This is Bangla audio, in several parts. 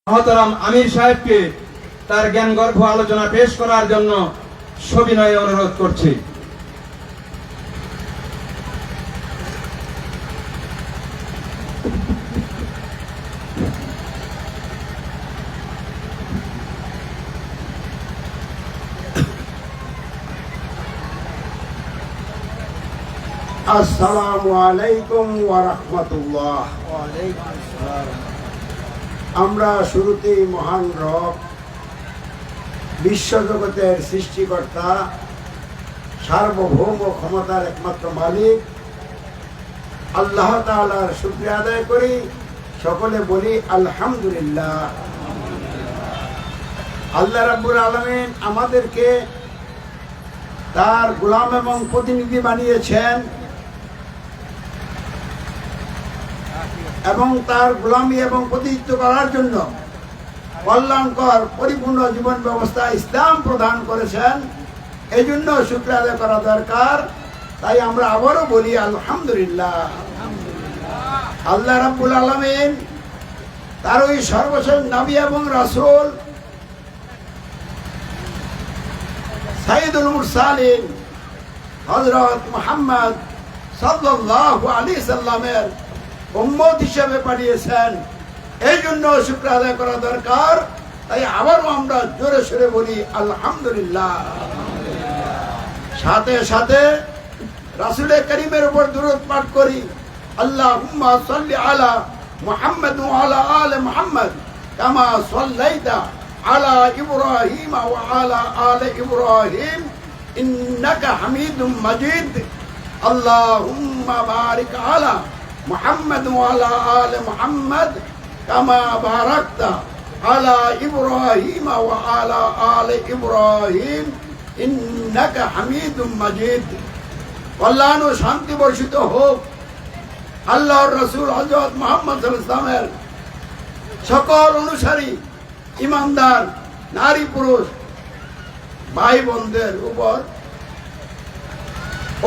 মহতরম আমির সাহেবকে তার জ্ঞানগর্ভ আলোচনা পেশ করার জন্য সবিনয়ে অনুরোধ করছি। আসসালামু আলাইকুম ওয়া রাহমাতুল্লাহ। আমরা শুরুতেই মহান রব, বিশ্বজগতের সৃষ্টিকর্তা, সার্বভৌম ক্ষমতার একমাত্র মালিক আল্লাহ তাআলার শুকরিয়া আদায় করি। সকলে বলি আলহামদুলিল্লাহ। আল্লাহ রাব্বুল আলামিন আমাদেরকে তার গোলাম এবং প্রতিনিধি বানিয়েছেন এবং তার গোলামি এবং প্রতিনিধিত্ব করার জন্য কল্যাণকর পরিপূর্ণ জীবন ব্যবস্থা ইসলাম প্রদান করেছেন। এই জন্য শুকরিয়া আদায় করা দরকার। তাই আমরা আবারও বলি আলহামদুলিল্লাহ। আল্লাহ রাব্বুল আলামিন তার ওই সর্বশেষ নবী এবং রাসূল সাইয়্যিদুল মুরসালিন হযরত মুহাম্মদ সাল্লাল্লাহু আলাইহি সাল্লামের উম্মত হিসেবে পাঠিয়েছেন। এই জন্য শুকরিয়া আদায় করা দরকার। তাই আবারও আমরা জোরে সোরে বলি আলহামদুলিল্লাহ। সাথে সাথে রাসূলের কারীমের উপর দুরূদ পাঠ করি। আল্লাহুম্মা সাল্লি আলা মুহাম্মাদ ওয়া আলা আলি মুহাম্মাদ কামা সাল্লাইতা আলা ইব্রাহিম ওয়া আলা আলি ইব্রাহিম ইন্নাকা হামিদুম মাজিদ। আল্লাহুম্মা বারিক আলা মুহাম্মাদ ওয়া আলা আলি মুহাম্মাদ কামা বারাকতা আলা ইব্রাহিম ওয়া আলা আলি ইব্রাহিম ইন্নাকা হামিদুম মাজিদ। কল্যাণ ও শান্তি বর্ষিত হোক আল্লাহর রাসূল হযরত মুহাম্মদ সাল্লাল্লাহু আলাইহি ওয়াসাল্লামের সকল অনুসারী ঈমানদার নারী পুরুষ ভাই বোনদের উপর,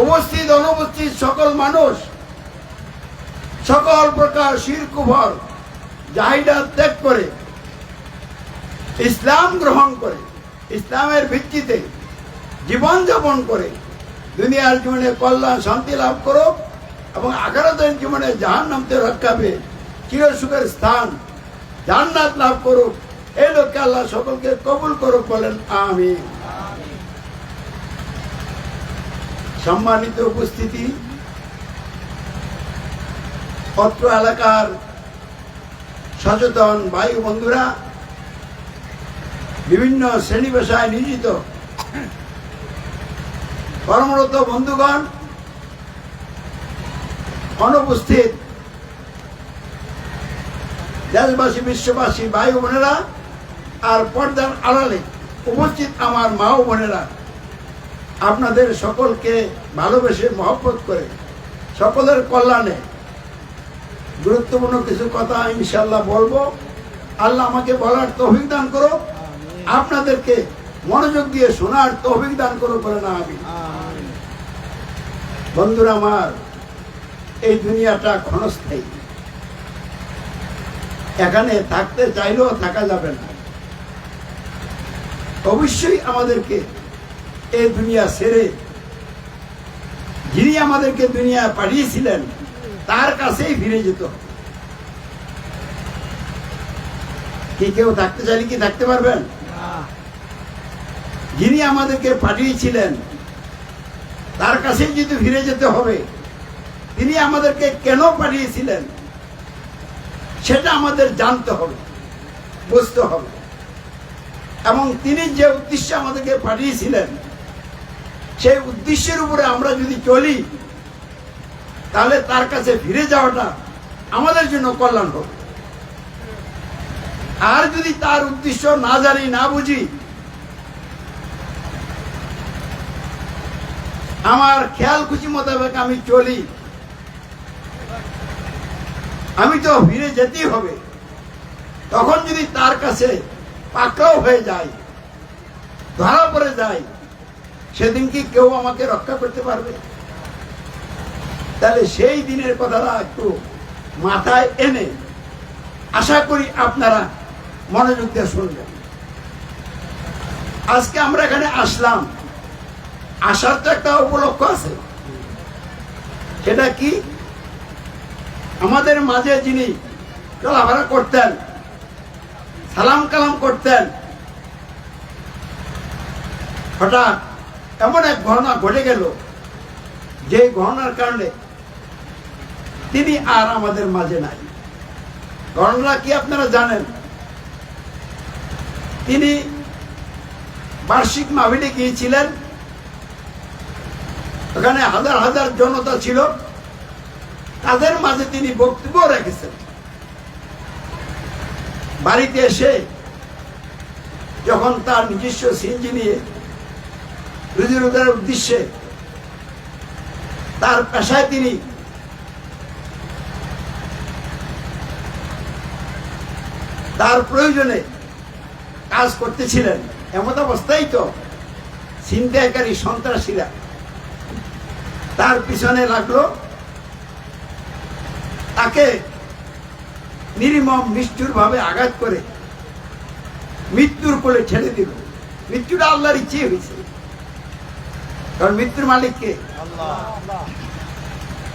উপস্থিত অনুপস্থিত সকল মানুষ সকল প্রকার শিরক কুফর জাহিলিয়াত ত্যাগ করে ইসলাম গ্রহণ করে ইসলামের ভিত্তিতে জীবন যাপন করে দুনিয়ার জীবনে কল্যাণ শান্তি লাভ করুক এবং আখিরাতের জীবনে জাহান্নাম থেকে রক্ষা পেয়ে চিরসুখের স্থান জান্নাত লাভ করুক। এই লক্ষ্যে আল্লাহ সকলকে কবুল করুক, বলেন আমিন। সম্মানিত উপস্থিতি, অত্র এলাকার সচেতন ভাই বন্ধুরা, বিভিন্ন শ্রেণী পেশায় নিয়োজিত কর্মরত বন্ধুগণ, অনুপস্থিত দেশবাসী বিশ্ববাসী ভাই বোনেরা, আর পর্দার আড়ালে উপস্থিত আমার মা ও বোনেরা, আপনাদের সকলকে ভালোবেসে মহব্বত করে সকলের কল্যাণে গুরুত্বপূর্ণ কিছু কথা ইনশাআল্লাহ বলবো। আল্লাহ আমাকে বলার তৌফিক দান করো, আপনাদেরকে মনোযোগ দিয়ে শোনার তৌফিক দান করো, বলে না আমি। বন্ধুরা আমার, এই দুনিয়াটা ক্ষণস্থায়ী। এখানে থাকতে চাইলেও থাকা যাবে না। অবশ্যই আমাদেরকে এই দুনিয়া ছেড়ে যিনি আমাদেরকে দুনিয়া পাঠিয়েছিলেন তার কাছেই ফিরে যেত। কি কেউ থাকতে চাইলে কি থাকতে পারবেন? যিনি আমাদেরকে পাঠিয়েছিলেন তার কাছেই যদি ফিরে যেতে হবে, তিনি আমাদেরকে কেন পাঠিয়েছিলেন সেটা আমাদের জানতে হবে, বুঝতে হবে। এবং তিনি যে উদ্দেশ্যে আমাদেরকে পাঠিয়েছিলেন সেই উদ্দেশ্যের উপরে আমরা যদি চলি, তাহলে তার কাছে ফিরে যাওয়াটা আমাদের জন্য কল্যাণ হবে। আর যদি তার উদ্দেশ্য না জানি, না বুঝি, আমার খেয়াল খুশি মোতাবেক আমি চলি, আমি তো ফিরে যেতেই হবে। তখন যদি তার কাছে পাকড়াও হয়ে যায়, ধরা পড়ে যায়, সেদিন কি কেউ আমাকে রক্ষা করতে পারবে? তাহলে সেই দিনের কথাটা একটু মাথায় এনে আশা করি আপনারা মনোযোগ দিয়ে শুনবেন। আজকে আমরা এখানে আসলাম, আসার তো একটা উপলক্ষ আছে। সেটা কি? আমাদের মাঝে যিনি চলাফেরা করতেন, সালাম কালাম করতেন, হঠাৎ এমন এক ঘটনা ঘটে গেল, যে ঘটনার কারণে তিনি আর আমাদের মাঝে নাই। ঘটনা কি আপনারা জানেন? তিনি বার্ষিক মাহফিলে গিয়েছিলেন, ওখানে হাজার হাজার জনতা ছিল, তাদের মাঝে তিনি বক্তব্য রেখেছেন। বাড়িতে এসে যখন তার নিজস্ব সিএনজি নিয়ে রুজি রোজগারের উদ্দেশ্যে তার পেশায় তিনি তার প্রয়োজনে কাজ করতেছিলেন, এমন অবস্থায় তো ছিনতাইকারী সন্ত্রাসীরা তার পিছনে লাগলো, তাকে নির্মম নিষ্ঠুর ভাবে আঘাত করে মৃত্যুর কোলে ঠেলে দিল। মৃত্যুটা আল্লাহর ইচ্ছে হয়েছে, কারণ মৃত্যুর মালিক কে?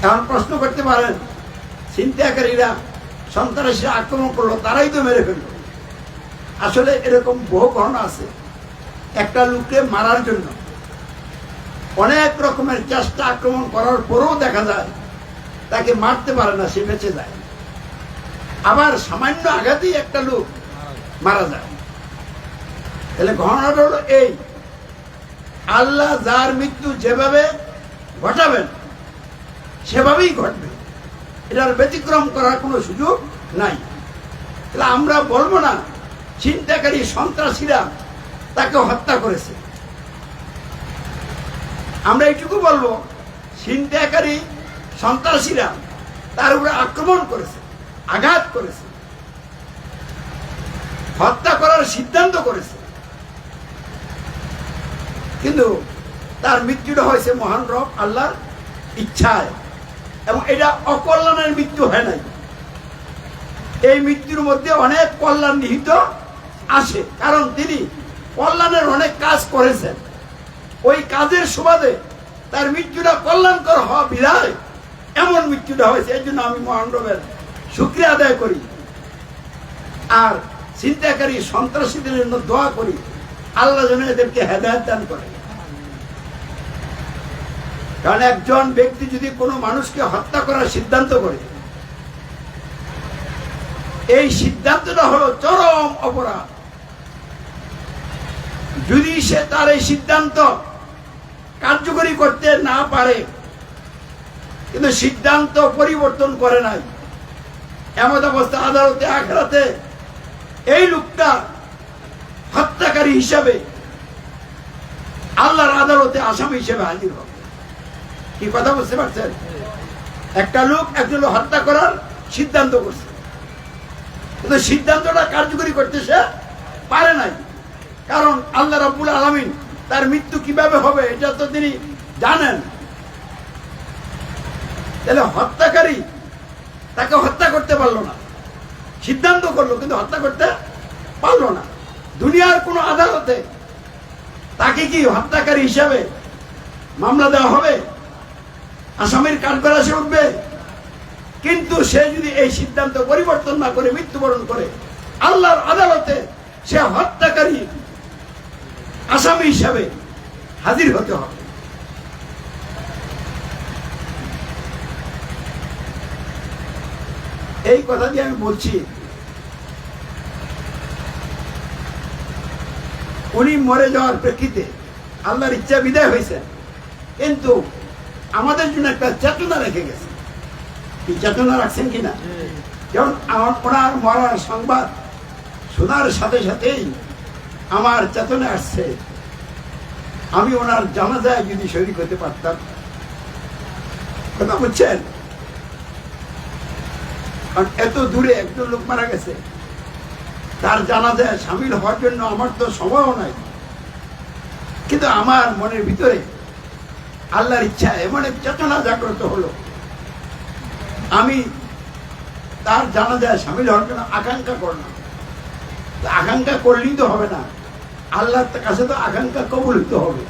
এখন প্রশ্ন করতে পারেন, ছিনতাইকারীরা সন্ত্রাসীরা আক্রমণ করলো, তারাই তো মেরে ফেললো। আসলে এরকম বহু ঘটনা আছে। একটা লোককে মারার জন্য অনেক রকমের চেষ্টা আক্রমণ করার পরেও দেখা যায় তাকে মারতে পারে না, সে বেঁচে যায়। আবার সামান্য আঘাতেই একটা লোক মারা যায়। তাহলে ঘটনাটা হলো এই, আল্লাহ যার মৃত্যু যেভাবে ঘটাবেন সেভাবেই ঘটবে, এটার ব্যতিক্রম করার কোনো সুযোগ নাই। তাহলে আমরা বলবো না ছিনতাইকারী সন্ত্রাসীরা তাকে হত্যা করেছে, আমরা এইটুকু বলবো ছিনতাইকারী সন্ত্রাসীরা তার উপরে আক্রমণ করেছে, আঘাত করেছে, হত্যা করার সিদ্ধান্ত করেছে, কিন্তু তার মৃত্যুটা হয়েছে মহান রব আল্লাহর ইচ্ছায়, এবং এটা অকল্যাণের মৃত্যু হয় নাই। এই মৃত্যুর মধ্যে অনেক কল্যাণ নিহিত আছে, কারণ তিনি কল্যাণের অনেক কাজ করেছেন। ওই কাজের সুবাদে তার মৃত্যুটা কল্যাণকর হওয়া বিধায় এমন মৃত্যুটা হয়েছে। এই জন্য আমি মহান রবের শুকরিয়া আদায় করি, আর ছিনতাইকারী সন্ত্রাসীদের জন্য দোয়া করি, আল্লাহ যেন এদেরকে হেদায়েত দান করে। কারণ একজন ব্যক্তি যদি কোনো মানুষকে হত্যা করার সিদ্ধান্ত করে, এই সিদ্ধান্তটা হলো চরম অপরাধ। যদি সে তার এই সিদ্ধান্ত কার্যকরী করতে না পারে, কিন্তু সিদ্ধান্ত পরিবর্তন করে নাই, এমন অবস্থা আদালতে আখেরাতে এই লোকটা হত্যাকারী হিসাবে আল্লাহর আদালতে আসামি হিসেবে হাজির হবে। কি কথা বুঝতে পারছেন? একটা লোক একজন হত্যা করার সিদ্ধান্ত করছে, কিন্তু সিদ্ধান্তটা কার্যকরী করতে সে পারে নাই, কারণ আল্লাহ রাব্বুল আলামিন তার মৃত্যু কিভাবে হবে এটা তো তিনি জানেন। তাহলে হত্যাকারী তাকে হত্যা করতে পারলো না, সিদ্ধান্ত করলো কিন্তু হত্যা করতে পারলো না। দুনিয়ার কোন আদালতে তাকে কি হত্যাকারী হিসাবে মামলা দেওয়া হবে? আসামির কাঠগড়া সে উঠবে। কিন্তু সে যদি এই সিদ্ধান্ত পরিবর্তন না করে মৃত্যুবরণ করে, আল্লাহর আদালতে সে হত্যাকারী আসামি হিসাবে হাজির হতে হবে। এই কথা দিয়ে আমি বলছি, উনি মরে যাওয়ার প্রেক্ষিতে আল্লাহর ইচ্ছা বিদায় হয়েছে, কিন্তু আমাদের জন্য একটা চেতনা রেখে গেছে। কি চেতনা রাখছেন কিনা? যেমন ওনার মরার সংবাদ শোনার সাথে সাথেই আমার চেতনা আসছে, আমি ওনার জানাজায় যদি শরীক হতে পারতাম। কথা বুঝছেন? কারণ এত দূরে একজন লোক মারা গেছে, তার জানাজায় সামিল হওয়ার জন্য আমার তো সময়ও নাই, কিন্তু আমার মনের ভিতরে আল্লাহর ইচ্ছা এমন এক চেতনা জাগ্রত হলো, আমি তার জানাজায় সামিল হওয়ার জন্য আকাঙ্ক্ষা করলাম। আকাঙ্ক্ষা করলেই তো হবে না, আল্লাহর কাছে তো আকাঙ্ক্ষা কবুল হতে হবে।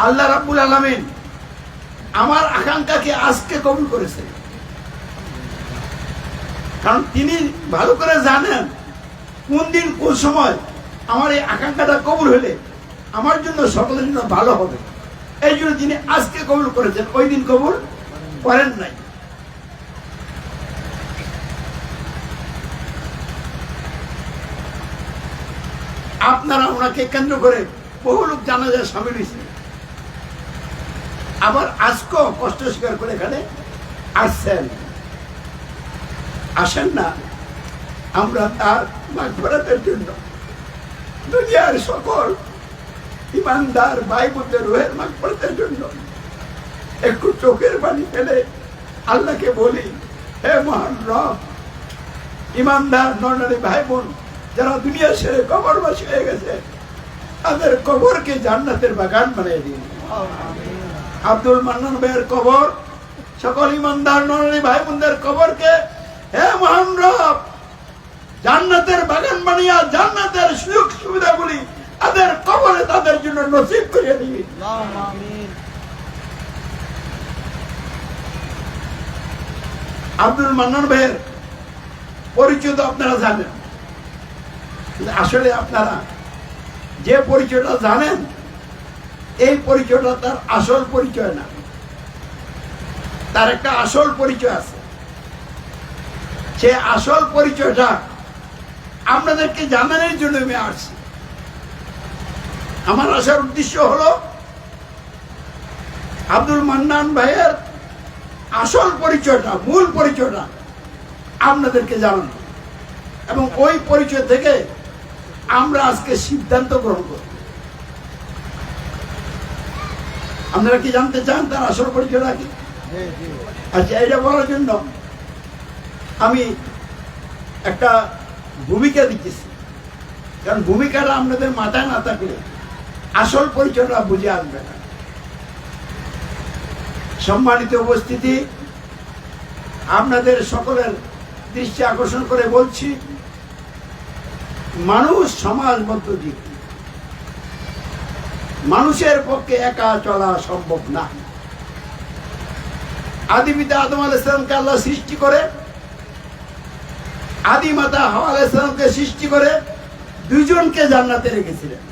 আল্লাহ রাব্বুল আলামিন আমার আকাঙ্ক্ষাকে আজকে কবুল করেছে, কারণ তিনি ভালো করে জানেন কোন দিন কোন সময় আমার এই আকাঙ্ক্ষাটা কবুল হলে আমার জন্য সকলের জন্য ভালো হবে। এই জন্য তিনি আজকে কবুল করেছেন, ওই দিন কবুল করেন নাই। আপনারা ওনাকে কেন্দ্র করে বহু লোক জানাজায় সামিল হয়েছে, আবার আজকেও কষ্ট স্বীকার করে এখানে আসছেন। আসেন না, আমরা তার মাগফিরাতের জন্য দুনিয়ার সকল ইমানদার ভাই বোনদের রুহের মাগফিরাতের জন্য একটু চোখের পানি ফেলে আল্লাহকে বলি, হে মহান রব, ইমানদার নরনারী ভাই বোন যারা দুনিয়া ছেড়ে কবরবাসী হয়ে গেছে তাদের কবরকে জান্নাতের বাগান বানিয়ে দিন। আব্দুল মান্নান ভাইয়ের কবর, সকল ইমানদার নরনারী ভাই বোনদের কবরকে হে মহান রব জান্নাতের বাগান বানিয়ে জান্নাতের সুযোগ সুবিধাগুলি তাদের কবরে তাদের জন্য নসিব করিয়ে দিবি। আব্দুল মান্নান ভাইয়ের পরিচয় তো আপনারা জানেন, আসলে আপনারা যে পরিচয়টা জানেন এই পরিচয়টা তার আসল পরিচয় না, তার একটা আসল পরিচয় আছে। সে আসল পরিচয়টা আপনাদেরকে জানানোর জন্য আমি আসছি। আমার আসার উদ্দেশ্য হলো আব্দুল মান্নান ভাইয়ের আসল পরিচয়টা, মূল পরিচয়টা আপনাদেরকে জানানো, এবং ওই পরিচয় থেকে আমরা আজকে সিদ্ধান্ত গ্রহণ করব। আপনারা কি জানতে চান তার আসল পরিচয়টা কি? আচ্ছা, এটা বলার জন্য আমি একটা ভূমিকা দিতেছি, কারণ ভূমিকাটা আপনাদের মাথায় না থাকলে আসল পরিচয়টা বুঝে আসবে না। সম্মানিত উপস্থিতি, আপনাদের সকলের দৃষ্টি আকর্ষণ করে বলছি, মানুষ সমাজবদ্ধ জীব, মানুষের পক্ষে একা চলা সম্ভব না। আদি পিতা আদম আলাইহিস সালামকে আল্লাহ সৃষ্টি করে, আদি মাতা হাওয়া আলাইহিস সালামকে সৃষ্টি করে দুইজনকে জান্নাতে রেখেছিলেন।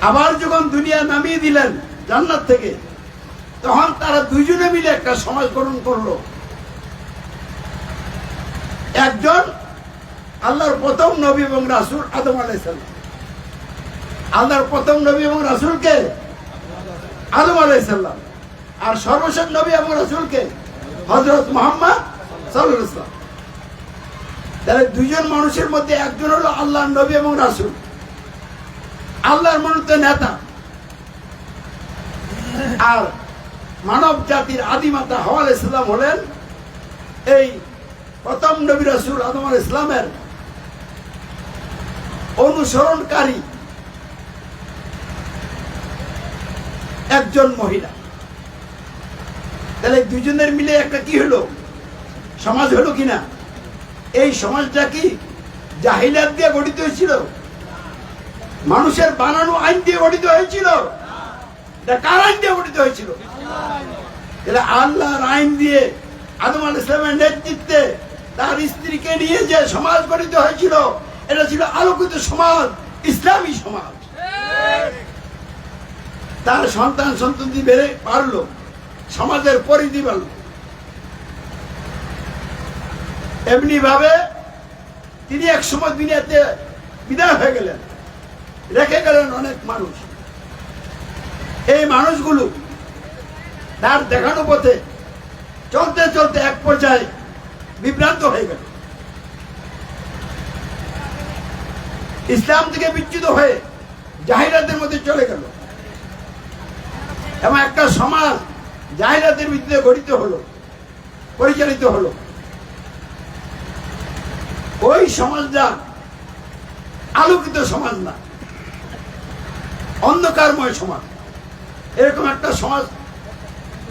আবার যখন দুনিয়া নামিয়ে দিলেন জান্নাত থেকে, তখন তারা দুইজনে মিলে একটা সমাজ গঠন করলো। একজন আল্লাহর প্রথম নবী এবং রাসূল আদম আলাইহিস সালাম, আল্লাহর প্রথম নবী এবং রাসূলকে আদম আলাইহিস সালাম, আর সর্বশেষ নবী এবং রাসূলকে হযরত মুহাম্মদ সাল্লাল্লাহু আলাইহি ওয়াসাল্লাম। তাহলে দুইজন মানুষের মধ্যে একজন হলো আল্লাহর নবী এবং রাসূল, আল্লাহর মনোনীত নেতা, আর মানব জাতির আদিমাতা হাওয়া আলাইহিস সালাম হলেন এই প্রথম নবী রাসূল আদম আলাইহিস সালামের অনুসরণকারী একজন মহিলা। তাহলে দুজনের মিলে একটা কি হলো, সমাজ হলো কিনা? এই সমাজটা কি জাহিলিয়াত দিয়ে গঠিত হয়েছিল? মানুষের বানানো আইন দিয়ে গঠিত হয়েছিল? কার আইন দিয়ে গঠিত হয়েছিল? তাহলে আল্লাহর আইন দিয়ে আদম আলাইহিস সালামের নেতৃত্বে তার স্ত্রীকে নিয়ে যে সমাজ গঠিত হয়েছিল, এটা ছিল আলোকিত সমাজ, ইসলামী সমাজ। তার সন্তান সন্ততি বেড়ে পারলো, সমাজের পরিধি বাড়ল। এমনি ভাবে তিনি এক সময় দুনিয়াতে বিদায় হয়ে গেলেন, রেখে গেলেন অনেক মানুষ। এই মানুষগুলো তার দেখানো পথে চলতে চলতে এক পর্যায়ে বিভ্রান্ত হয়ে গেল, ইসলাম থেকে বিচ্যুত হয়ে জাহিলিয়াতের মধ্যে চলে গেল, এবং একটা সমাজ জাহিলিয়াতের ভিত্তিতে গঠিত হলো, পরিচালিত হলো। ওই সমাজটা আলোকিত সমাজ না, অন্ধকারময় সমাজ। এরকম একটা সমাজ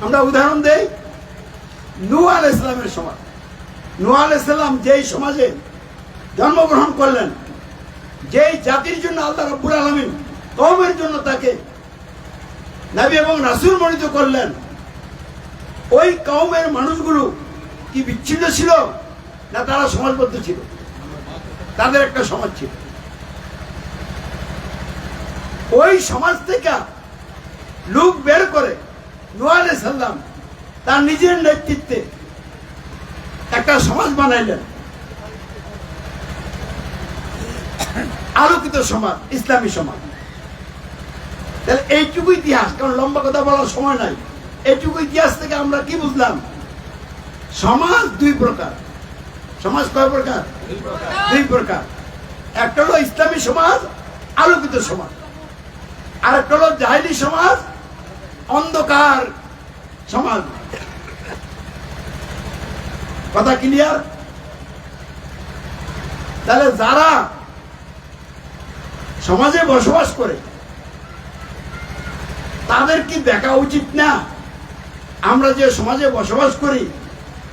আমরা উদাহরণ দেই, নূহ আলাইহিস সালামের সমাজ। নূহ আলাইহিস সালাম যেই সমাজে জন্মগ্রহণ করলেন, যেই জাতির জন্য আল্লাহ রাব্বুল আলামিন কওমের জন্য তাকে নবী এবং রাসূল মনোনীত করলেন, ওই কওমের মানুষগুলো কি বিচ্ছিন্ন ছিল না তারা সমাজবদ্ধ ছিল? তাদের একটা সমাজ ছিল। ওই সমাজ থেকে লোক বের করে নূহ আলাইহিস সালাম তার নিজের নেতৃত্বে একটা সমাজ বানাইলেন, আলোকিত সমাজ, ইসলামী সমাজ। তাহলে এইটুকু ইতিহাস, কারণ লম্বা কথা বলার সময় নাই, এইটুকু ইতিহাস থেকে আমরা কি বুঝলাম? সমাজ দুই প্রকার। সমাজ কয় প্রকার? দুই প্রকার। একটা হলো ইসলামী সমাজ, আলোকিত সমাজ, আর একটা হলো জাহেলি সমাজ, অন্ধকার সমাজ। কথা ক্লিয়ার? তাহলে যারা সমাজে বসবাস করে তাদের কি দেখা উচিত না আমরা যে সমাজে বসবাস করি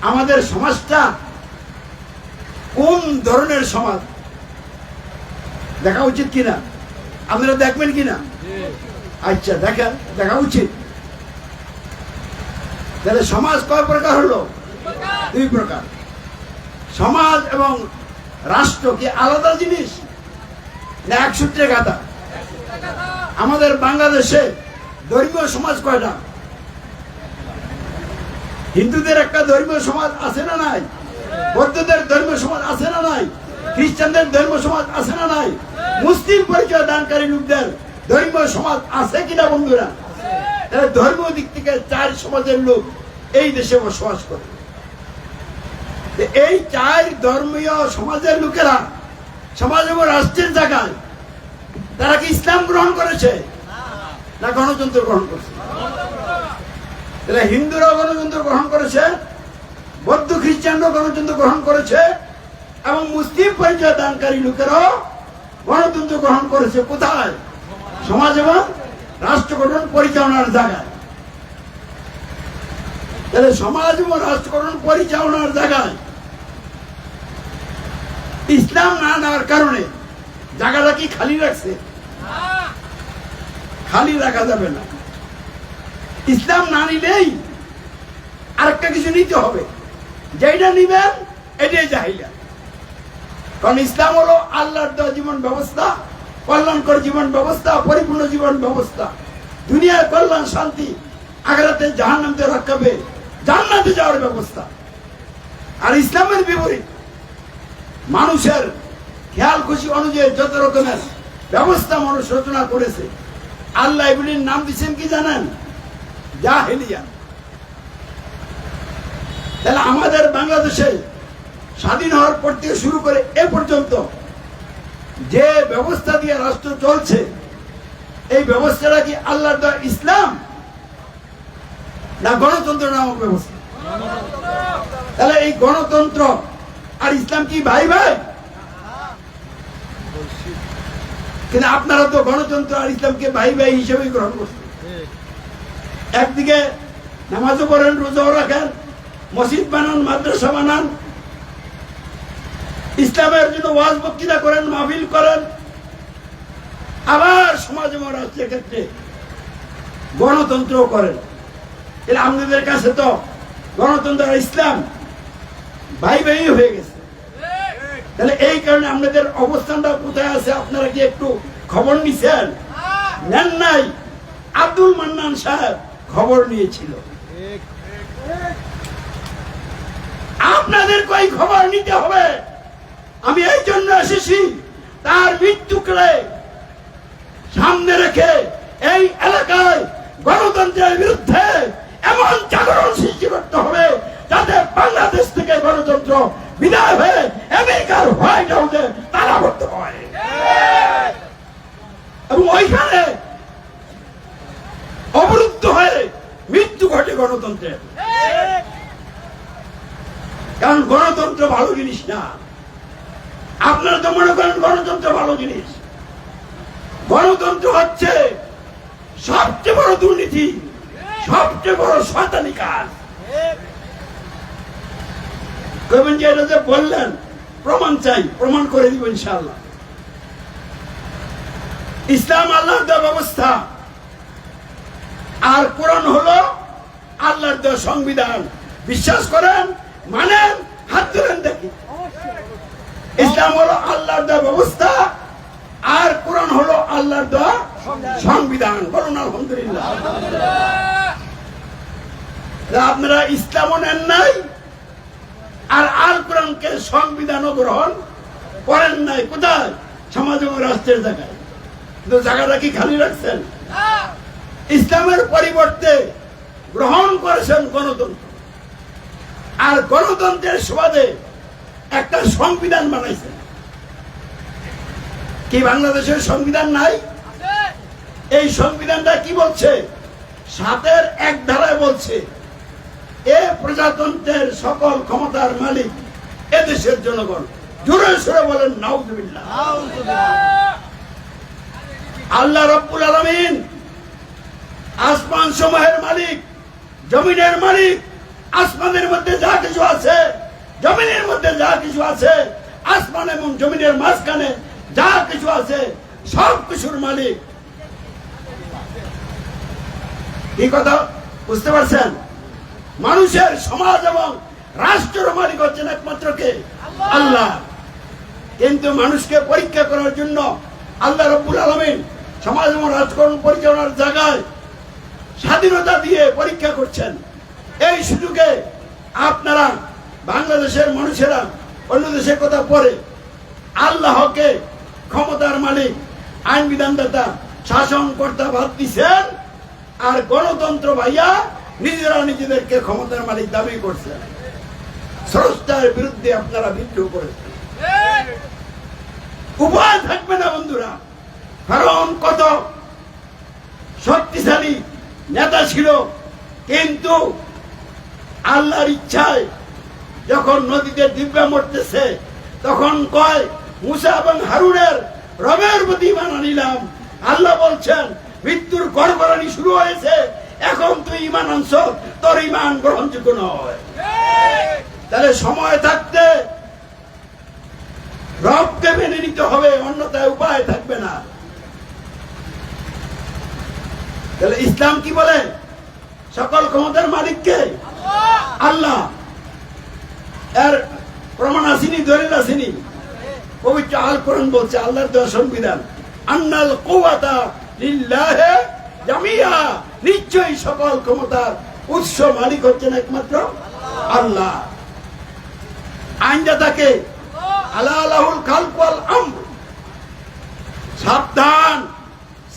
আমাদের সমাজটা কোন ধরনের সমাজ, দেখা উচিত কিনা? আপনারা দেখবেন কিনা? আচ্ছা, দেখা উচিত। তাহলে সমাজ কয় প্রকার হলো? দুই প্রকার। সমাজ এবং রাষ্ট্র কি আলাদা জিনিস না এক সূত্রে গাঁথা? আমাদের বাংলাদেশে ধর্মীয় সমাজ কয়টা? হিন্দুদের একটা ধর্মীয় সমাজ আছে না নাই? বৌদ্ধদের ধর্মীয় সমাজ আছে না নাই? খ্রিস্টানদের ধর্মীয় সমাজ আছে না নাই? মুসলিম পরিচয় দানকারী লোকদের ধর্মীয় সমাজ আছে কিনা বন্ধুরা? তাহলে ধর্মীয় দিক থেকে চার সমাজের লোক এই দেশে বসবাস করে। এই চার ধর্মীয় সমাজের লোকেরা সমাজ এবং রাষ্ট্রের জায়গায় তারা কি ইসলাম গ্রহণ করেছে না গণতন্ত্র গ্রহণ করেছে? হিন্দুরাও গণতন্ত্র গ্রহণ করেছে, বৌদ্ধ খ্রিস্টানরাও গণতন্ত্র গ্রহণ করেছে, এবং মুসলিম পরিচয় দানকারী লোকেরাও গণতন্ত্র গ্রহণ করেছে। কোথায়? সমাজ এবং রাষ্ট্র গঠন পরিচালনার জায়গায়। তাহলে সমাজ এবং রাষ্ট্র গঠন পরিচালনার জায়গায় ইসলাম না নেওয়ার কারণে জায়গাটা কি খালি রাখছে? খালি রাখা যাবে না। ইসলাম না নিলেই আরেকটা কিছু নিতে হবে, যেটা নিবেন এটাই জাহিলিয়া। কারণ ইসলাম হলো আল্লাহর দেওয়া জীবন ব্যবস্থা, কল্যাণকর জীবন ব্যবস্থা, পরিপূর্ণ জীবন ব্যবস্থা, দুনিয়ার কল্যাণ শান্তি, আখিরাতে জাহান্নাম থেকে রক্ষা পেয়ে জান্নাতে যাওয়ার ব্যবস্থা। আর ইসলামের বিপরীত মানুষের খেয়াল খুশি অনুযায়ী যত রকমের ব্যবস্থা মানুষ রচনা করেছে, আল্লাহ এগুলির নাম দিচ্ছেন কি জানেন? জাহেলিয়া। তাহলে আমাদের বাংলাদেশে স্বাধীন হওয়ার পর থেকে শুরু করে এ পর্যন্ত যে ব্যবস্থা দিয়ে রাষ্ট্র চলছে, এই ব্যবস্থাটা কি আল্লাহর দেওয়া ইসলাম না গণতন্ত্র নামক ব্যবস্থা? তাহলে এই গণতন্ত্র আর ইসলাম কি ভাই ভাই? কিন্তু আপনারা তো গণতন্ত্র আর ইসলামকে ভাই ভাই হিসেবে গ্রহণ করছেন। একদিকে নামাজও পড়েন, রোজাও রাখেন, মসজিদ বানান, মাদ্রাসা বানান, ইসলামের জন্য ওয়াজ বক্তৃতা করেন, মাহফিল করেন, আবার সমাজ এবং রাষ্ট্রের ক্ষেত্রে গণতন্ত্র করেন। এর আপনাদের কাছে তো গণতন্ত্র আর ইসলাম ভাই ভাই হয়ে গেছে। তাহলে এই কারণে আপনাদের অবস্থানটা কোথায় আছে আপনারা কি একটু খবর নিছেন? নেন নাই? আব্দুল মান্নান সাহেব খবর নিয়েছিল। আপনাদের কই খবর নিতে হবে? আমি এই জন্য এসেছি, তার মৃত্যুকে সামনে রেখে এই এলাকায় গণতন্ত্রের বিরুদ্ধে এমন জাগরণ সৃষ্টি করতে হবে যাতে বাংলাদেশ থেকে গণতন্ত্র বিদায় হয়ে আমেরিকার হোয়াইট হাউসে তালাবদ্ধ হয় এবং ওইখানে অবরুদ্ধ হয়ে মৃত্যু ঘটে গণতন্ত্রের। কারণ গণতন্ত্র ভালো জিনিস না। আপনারা তো মনে করেন গণতন্ত্র ভালো জিনিস। গণতন্ত্র হচ্ছে সবচেয়ে বড় দুর্নীতি, সবচেয়ে বড় শয়তানি কাজ। কইবেন যে এটা যে বললেন প্রমাণ চাই, প্রমাণ করে দিব ইনশাআল্লাহ। ইসলাম আল্লাহর দেওয়া ব্যবস্থা, আর কোরআন হলো আল্লাহর দেওয়া সংবিধান। বিশ্বাস করেন, মানেন, হাত তুলেন দেখি। ইসলাম হলো আল্লাহর দেওয়া ব্যবস্থা, আর কোরআন হলো আল্লাহর দেওয়া সংবিধান। বলুন আলহামদুলিল্লাহ। আপনারা ইসলামও নেন নাই, আর আল কোরআনকে সংবিধানও গ্রহণ করেন নাই। কোথায়? সমাজ এবং রাষ্ট্রের জায়গায়। কিন্তু জায়গাটা কি খালি রাখছেন? ইসলামের পরিবর্তে গ্রহণ করেছেন গণতন্ত্র, আর গণতন্ত্রের সুবাদে একটা সংবিধান বানাইছেন। কি বাংলাদেশের সংবিধান নাই? এই সংবিধানটা কি বলছে? 7-এর 1 ধারায় বলছে, এ প্রজাতন্ত্রের সকল ক্ষমতার মালিক এদেশের জনগণ। জোরে সোরে বলেন নাউজুবিল্লাহ। আল্লাহ রাব্বুল আলামিন আসমান সমূহের মালিক, জমিনের মালিক। আসমানের মধ্যে যা কিছু আছে, জমিনের মধ্যে যা কিছু আছে, আসমান এবং জমিনের মাঝখানে যা কিছু আছে, সব কিছুর মালিক। এই কথা বুঝতে পারছেন? মানুষের, সমাজ এবং রাষ্ট্রের মালিক হচ্ছেন একমাত্র কে? আল্লাহ। কিন্তু মানুষকে পরীক্ষা করার জন্য আল্লাহ রাব্বুল আলামিন সমাজ এবং রাজকরণ পরিচালনার জায়গায় স্বাধীনতা দিয়ে পরীক্ষা করছেন। এই সুযোগে আপনারা বাংলাদেশের মানুষেরা অন্য দেশের কথা পরে আল্লাহকে ক্ষমতার মালিক, আইন বিধানদাতা, শাসনকর্তা ভাব দিচ্ছেন, আর গণতন্ত্র ভাইয়া নিজেরা নিজেদেরকে ক্ষমতার মালিক দাবি করছেন। স্রষ্টার বিরুদ্ধে আপনারা বিদ্রোহ করেছেন। উপায় থাকবে না বন্ধুরা, কারণ কত শক্তিশালী নেতা ছিল, কিন্তু আল্লাহর ইচ্ছায় যখন নদীতে দিব্যা মরতেছে, তখন কয় মুসা এবং হারুনের রবের প্রতি ঈমান আনিলাম। আল্লাহ বলছেন মৃত্যুর গড়গড়ানি শুরু হয়েছে, এখন তুই ঈমান আনছ, তোর ঈমান গ্রহণযোগ্য নয়। তাহলে সময় থাকতে রবকে মেনে নিতে হবে, অন্যথায় উপায় থাকবে না। তাহলে ইসলাম কি বলে? সকল ক্ষমতার মালিককে আল্লাহ। এর প্রমাণ আসেনি, দলিল আসেনি? পবিত্র আল কোরআন বলছে, আল্লাহর দেওয়া সংবিধান, আন্নাল কুওয়াতা লিল্লাহি জামিয়া, নিশ্চয়ই সকল ক্ষমতার উৎস মালিক হচ্ছেন একমাত্র আল্লাহ। আইনদাতাকে আলাহুল খালক ওয়াল আমর, সাবধান,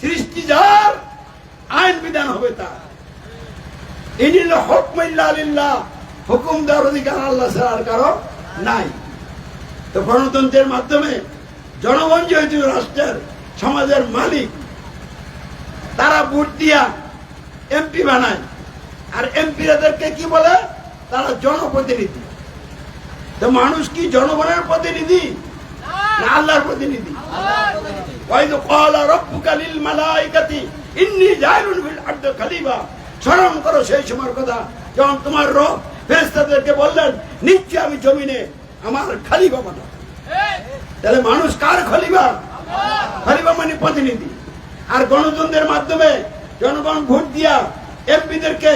সৃষ্টি যার, আইন বিধান হবে তার। ইনিল হুকমু ইল্লা লিল্লাহ, হুকুম দেওয়ার অধিকার আল্লাহ ছাড়া আর কারো নাই। তো গণতন্ত্রের মাধ্যমে জনগণ যেহেতু রাষ্ট্রের, সমাজের মালিক, তারা ভোট দিয়া এমপি বানায়, আর এমপিরাদেরকে কি বলে? তারা জনপ্রতিনিধি। তো মানুষ কি জনগণের প্রতিনিধি না আল্লাহর প্রতিনিধি? ওয়াইদ ক্বালা রাব্বুকা লিল মালাইকাতি ইন্নী জাইলুন ফিল আরদি খলিফা। স্মরণ করো সেই সময়ের কথা যখন তোমার রব ফেরেশতাদেরকে বললেন, নিশ্চয় আমি জমিনে আমার খলিফা বানাবো। তাহলে মানুষ কার খলিফা? খলিফা মানে প্রতিনিধি। আর গণতন্ত্রের মাধ্যমে জনগণ ভোট দিয়া এমপিদেরকে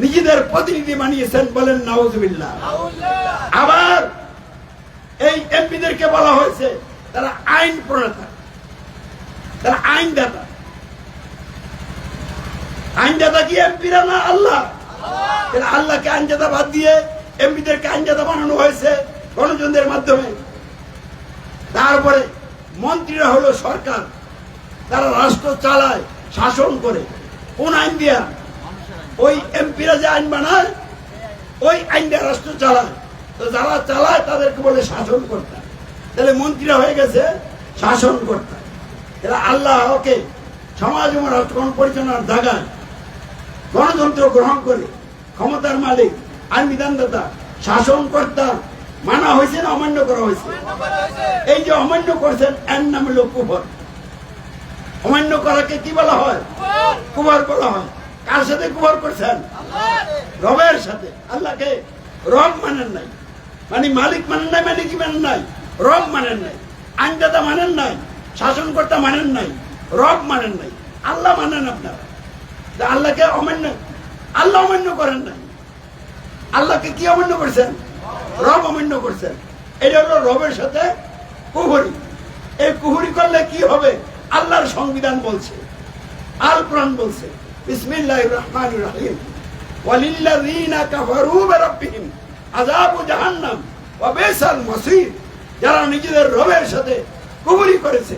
নিজেদের প্রতিনিধি বানিয়েছেন। বলেন নাউজুবিল্লাহ। আবার এই এমপিদেরকে বলা হয়েছে তারা আইন প্রণেতা, তারা আইনদাতা। আইনদাতা কি এমপিরা না আল্লাহ? আল্লাহকে আইনদাতা বাদ দিয়ে এমপিদেরকে আইনদাতা বানানো হয়েছে গণতন্ত্রের মাধ্যমে। তারপরে মন্ত্রীরা হলো সরকার, তারা রাষ্ট্র চালায়, শাসন করে। কোন আইন দিয়া? ওই এমপিরা যে আইন বানায়, ওই আইন দিয়ে রাষ্ট্র চালায়। তো যারা চালায় তাদেরকে বলে শাসন কর্তা। তাহলে মন্ত্রীরা হয়ে গেছে শাসন কর্তা। এরা আল্লাহকে সমাজ এবং রাষ্ট্রগণ পরিচালনার জায়গায় গণতন্ত্র গ্রহণ করে ক্ষমতার মালিক, আইন বিধানদাতা, শাসন কর্তা মানা হয়েছে না অমান্য করা হয়েছে? এই যে অমান্য করছেন, এর নাম হলো কুফর। অমান্য করাকে কি বলা হয়? কুফর বলা হয়। কার সাথে কুফর করছেন? রবের সাথে। আল্লাহকে রব মানেন নাই, মানে মালিক মানেন নাই, মানে কি মানেন নাই? রব মানেন নাই, আইনদাতা মানেন নাই, শাসনকর্তা মানেন নাই, রব মানেন নাই, আল্লাহ মানেন আপনারা। আল্লাহকে অমান্য, আল্লাহ অমান্য করেন নাই। আল্লাহকে কি অমান্য করছেন? রব অমান্য করছেন। এটা হলো রবের সাথে কুহুরি। এই কুহুরি করলে কি হবে? আল্লাহর সংবিধান বলছে, আল কোরআন বলছে, বিসমিল্লাহির রহমানির রহিম, ওয়ালিল্লাযীনা কাফারু বিরাব্বিহিম আযাবু জাহান্নাম ওয়া বিসাল মাসীর। যারা নিজেদের রবের সাথে কুহুরি করেছে,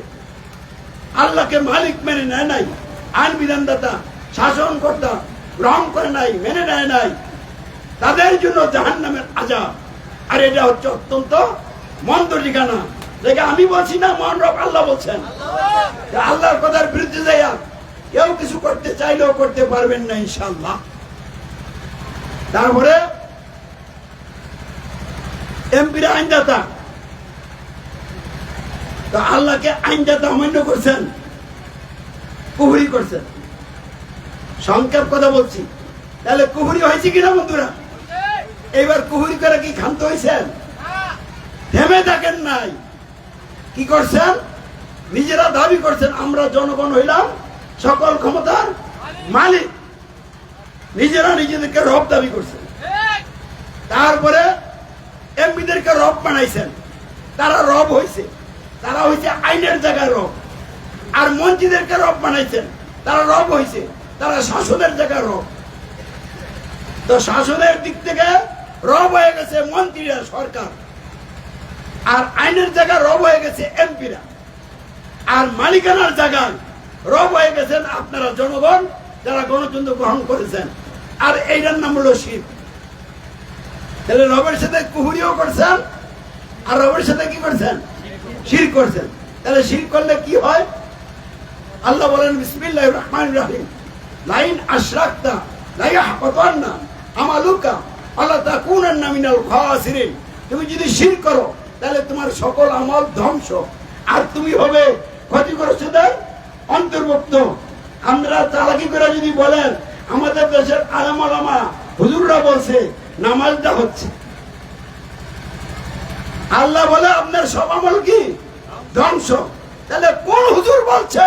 আল্লাহকে মালিক মেনে নেয় নাই, আইন বিধানদাতা শাসনকর্তা গ্রহণ করে নাই, মেনে নেয় নাই, তাদের জন্য জাহান্নামের আযাব। আর এটা হচ্ছে অত্যন্ত মন্দ ঠিকানা। দেখে আমি বলছি না, মহান রব আল্লাহ বলছেন। আল্লাহর কথার বিরুদ্ধে যাইয়া কেউ কিছু করতে চাইলেও করতে পারবেন না ইনশাআল্লাহ। তারপরে এমপিরা আইনদাতা, তো আল্লাহকে আইনদাতা অমান্য করছেন, কুহুরি করছেন। সংক্ষেপ কথা বলছি, তাহলে কুহুরি হয়েছে কিনা বন্ধুরা? এইবার কুহুরি করে কি ক্ষান্ত হয়েছেন? থেমে থাকেন নাই। কি করছেন? নিজেরা দাবি করছেন আমরা জনগণ হইলাম সকল ক্ষমতার মালিক। নিজেরা নিজেদেরকে রব দাবি করছেন। তারপরে এমপিদেরকে রব বানাইছেন, তারা রব হয়েছে, তারা হয়েছে আইনের জায়গায় রব। আর মন্ত্রীদেরকে রব বানাইছেন, তারা রব হয়েছে, তারা শাসনের জায়গায় রব। তো শাসনের দিক থেকে রব হয়ে গেছে মন্ত্রীরা, সরকার। আর আইনের জায়গায় রব হয়ে গেছে এমপিরা। আর মালিকানার জায়গায় রব হয়ে গেছেন আপনারা জনগণ, যারা গণতন্ত্র গ্রহণ করেছেন। আর এইটার নাম হলো শির। তাহলে রবের সাথে কুহুরিও করছেন, আর রবের সাথে কি করছেন? শির করছেন। তাহলে শির করলে কি হয়? আল্লাহ বলেন বিসমিল্লাহির রহমানির রহিম, লাইন আশরাকতা লা ইয়াহবাতান্না আমালুকা ওয়ালা তাকুনান্না মিনাল খাসিরিন। তুমি যদি শিরক করো তাহলে তোমার সকল আমল ধ্বংস, আর তুমি হবে ক্ষতিগ্রস্তদের অন্তর্ভুক্ত। আমরা চালাকি করে যদি বলেন আমাদের দেশের আলেম ওলামা হুজুররা বলছে নামাজটা হচ্ছে, আল্লাহ বলে আপনার সব আমল কি ধ্বংস। তাহলে কোন হুজুর বলছে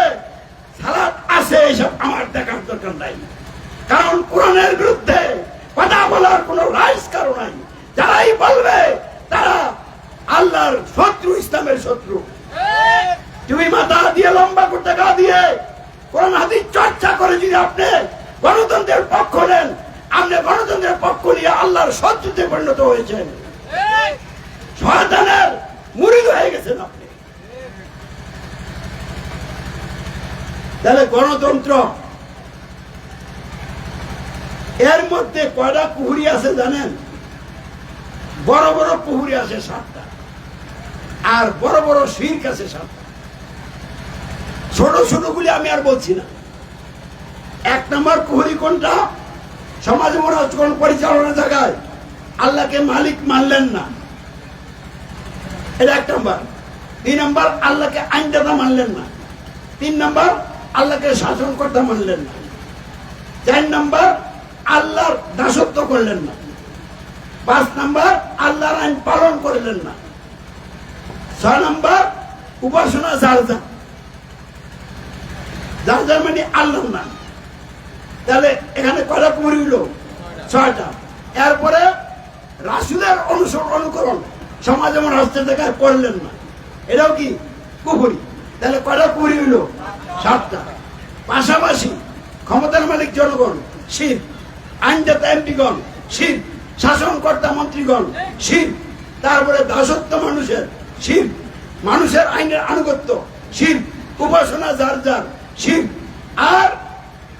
সালাত আছে? এসব আমার দেখার দরকার নাই, কারণ কোরআনের বিরুদ্ধে কথা বলার কোন রাইজ কারণ নাই। যারাই বলবে তারা আল্লাহর শত্রু, ইসলামের শত্রু। তুমি মাথা দিয়ে লম্বা করতে গা দিয়ে কোরআন হাদিস চর্চা করে যদি আপনি গণতন্ত্রের পক্ষ নেন, আপনি গণতন্ত্রের পক্ষ নিয়ে আল্লাহর শত্রুতে পরিণত হয়েছেন, শয়তানের মুরিদ হয়ে গেছেন আপনি। তাহলে গণতন্ত্র, এর মধ্যে কয়টা কুহুরি আছে জানেন? বড় বড় কুহুরি আছে 7টা, আর বড় বড় শিরক আছে 7টা। ছোট ছোট গুলি আমি আর বলছি না। 1 নম্বর কুহুরি কোনটা? সমাজ মনোরঞ্জন পরিচালনার জায়গায় আল্লাহকে মালিক মানলেন না, এটা 1 নম্বর। 2 নম্বর আল্লাহকে আইনদাতা মানলেন না। 3 নম্বর আল্লাহকে শাসনকর্তা মানলেন না। 4 নম্বর আল্লাহর দাসত্ব করলেন না। 5 নম্বর আল্লাহর আইন পালন করলেন না। 6 নম্বর উপাসনা জারজা, জারজা মানে আল্লাহ না। তাহলে এখানে কয়টা কুহুরি হইল? 6টা। এরপরে রাসূলের অনুকরণ সমাজ এবং রাষ্ট্রের জায়গায় করলেন না, এটাও কি কুহুরি। তাহলে কয়টা কুহুরি হইল? 7টা। পাশাপাশি ক্ষমতার মালিক জনগণ শির, আইনদাতা এমপিগণ শির, শাসনকর্তা মন্ত্রীগণ শির, তারপরে দাসত্ব মানুষের শির, মানুষের আইনের আনুগত্য শির, উপাসনা যার যার শির। আর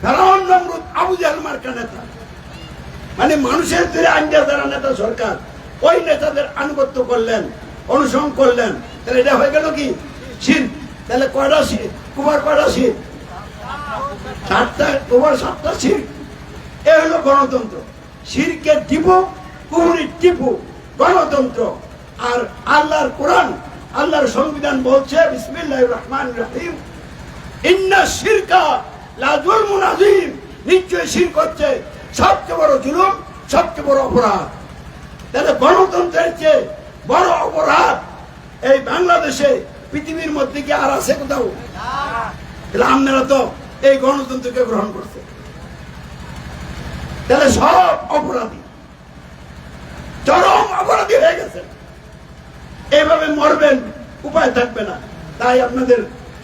ফেরাউন, নমরুদ, আবু জাহেল মার্কা নেতা, মানে মানুষের যে আইনদাতা যারা নেতা সরকার, ওই নেতাদের আনুগত্য করলেন, অনুসরণ করলেন। তাহলে এটা হয়ে গেল কি শির। তাহলে কয়টা শির? কুমার কয়টা শির? 7টা। কুমার 7টা শির। এ হলো গণতন্ত্র। শিরকে টিপু, কুহুরি টিপু গণতন্ত্র। আর আল্লাহর কোরআন, আল্লাহর সংবিধান বলছে বিসমিল্লাহির রহমানির রহিম, ইন্না শিরকা লা যুলমুন আযীম। নিশ্চয় শিরক হচ্ছে সবচেয়ে বড় জুলুম, সবচেয়ে বড় অপরাধ। তাহলে গণতন্ত্রের চেয়ে বড় অপরাধ এই বাংলাদেশে পৃথিবীর মধ্যে কি আর আছে কোথাও? তাহলে আপনারা তো এই গণতন্ত্রকে গ্রহণ করছে, তাহলে সব অপরাধী, চরম অপরাধী হয়ে গেছে। এইভাবে মরবেন, উপায় থাকবে না। তাই আপনাদের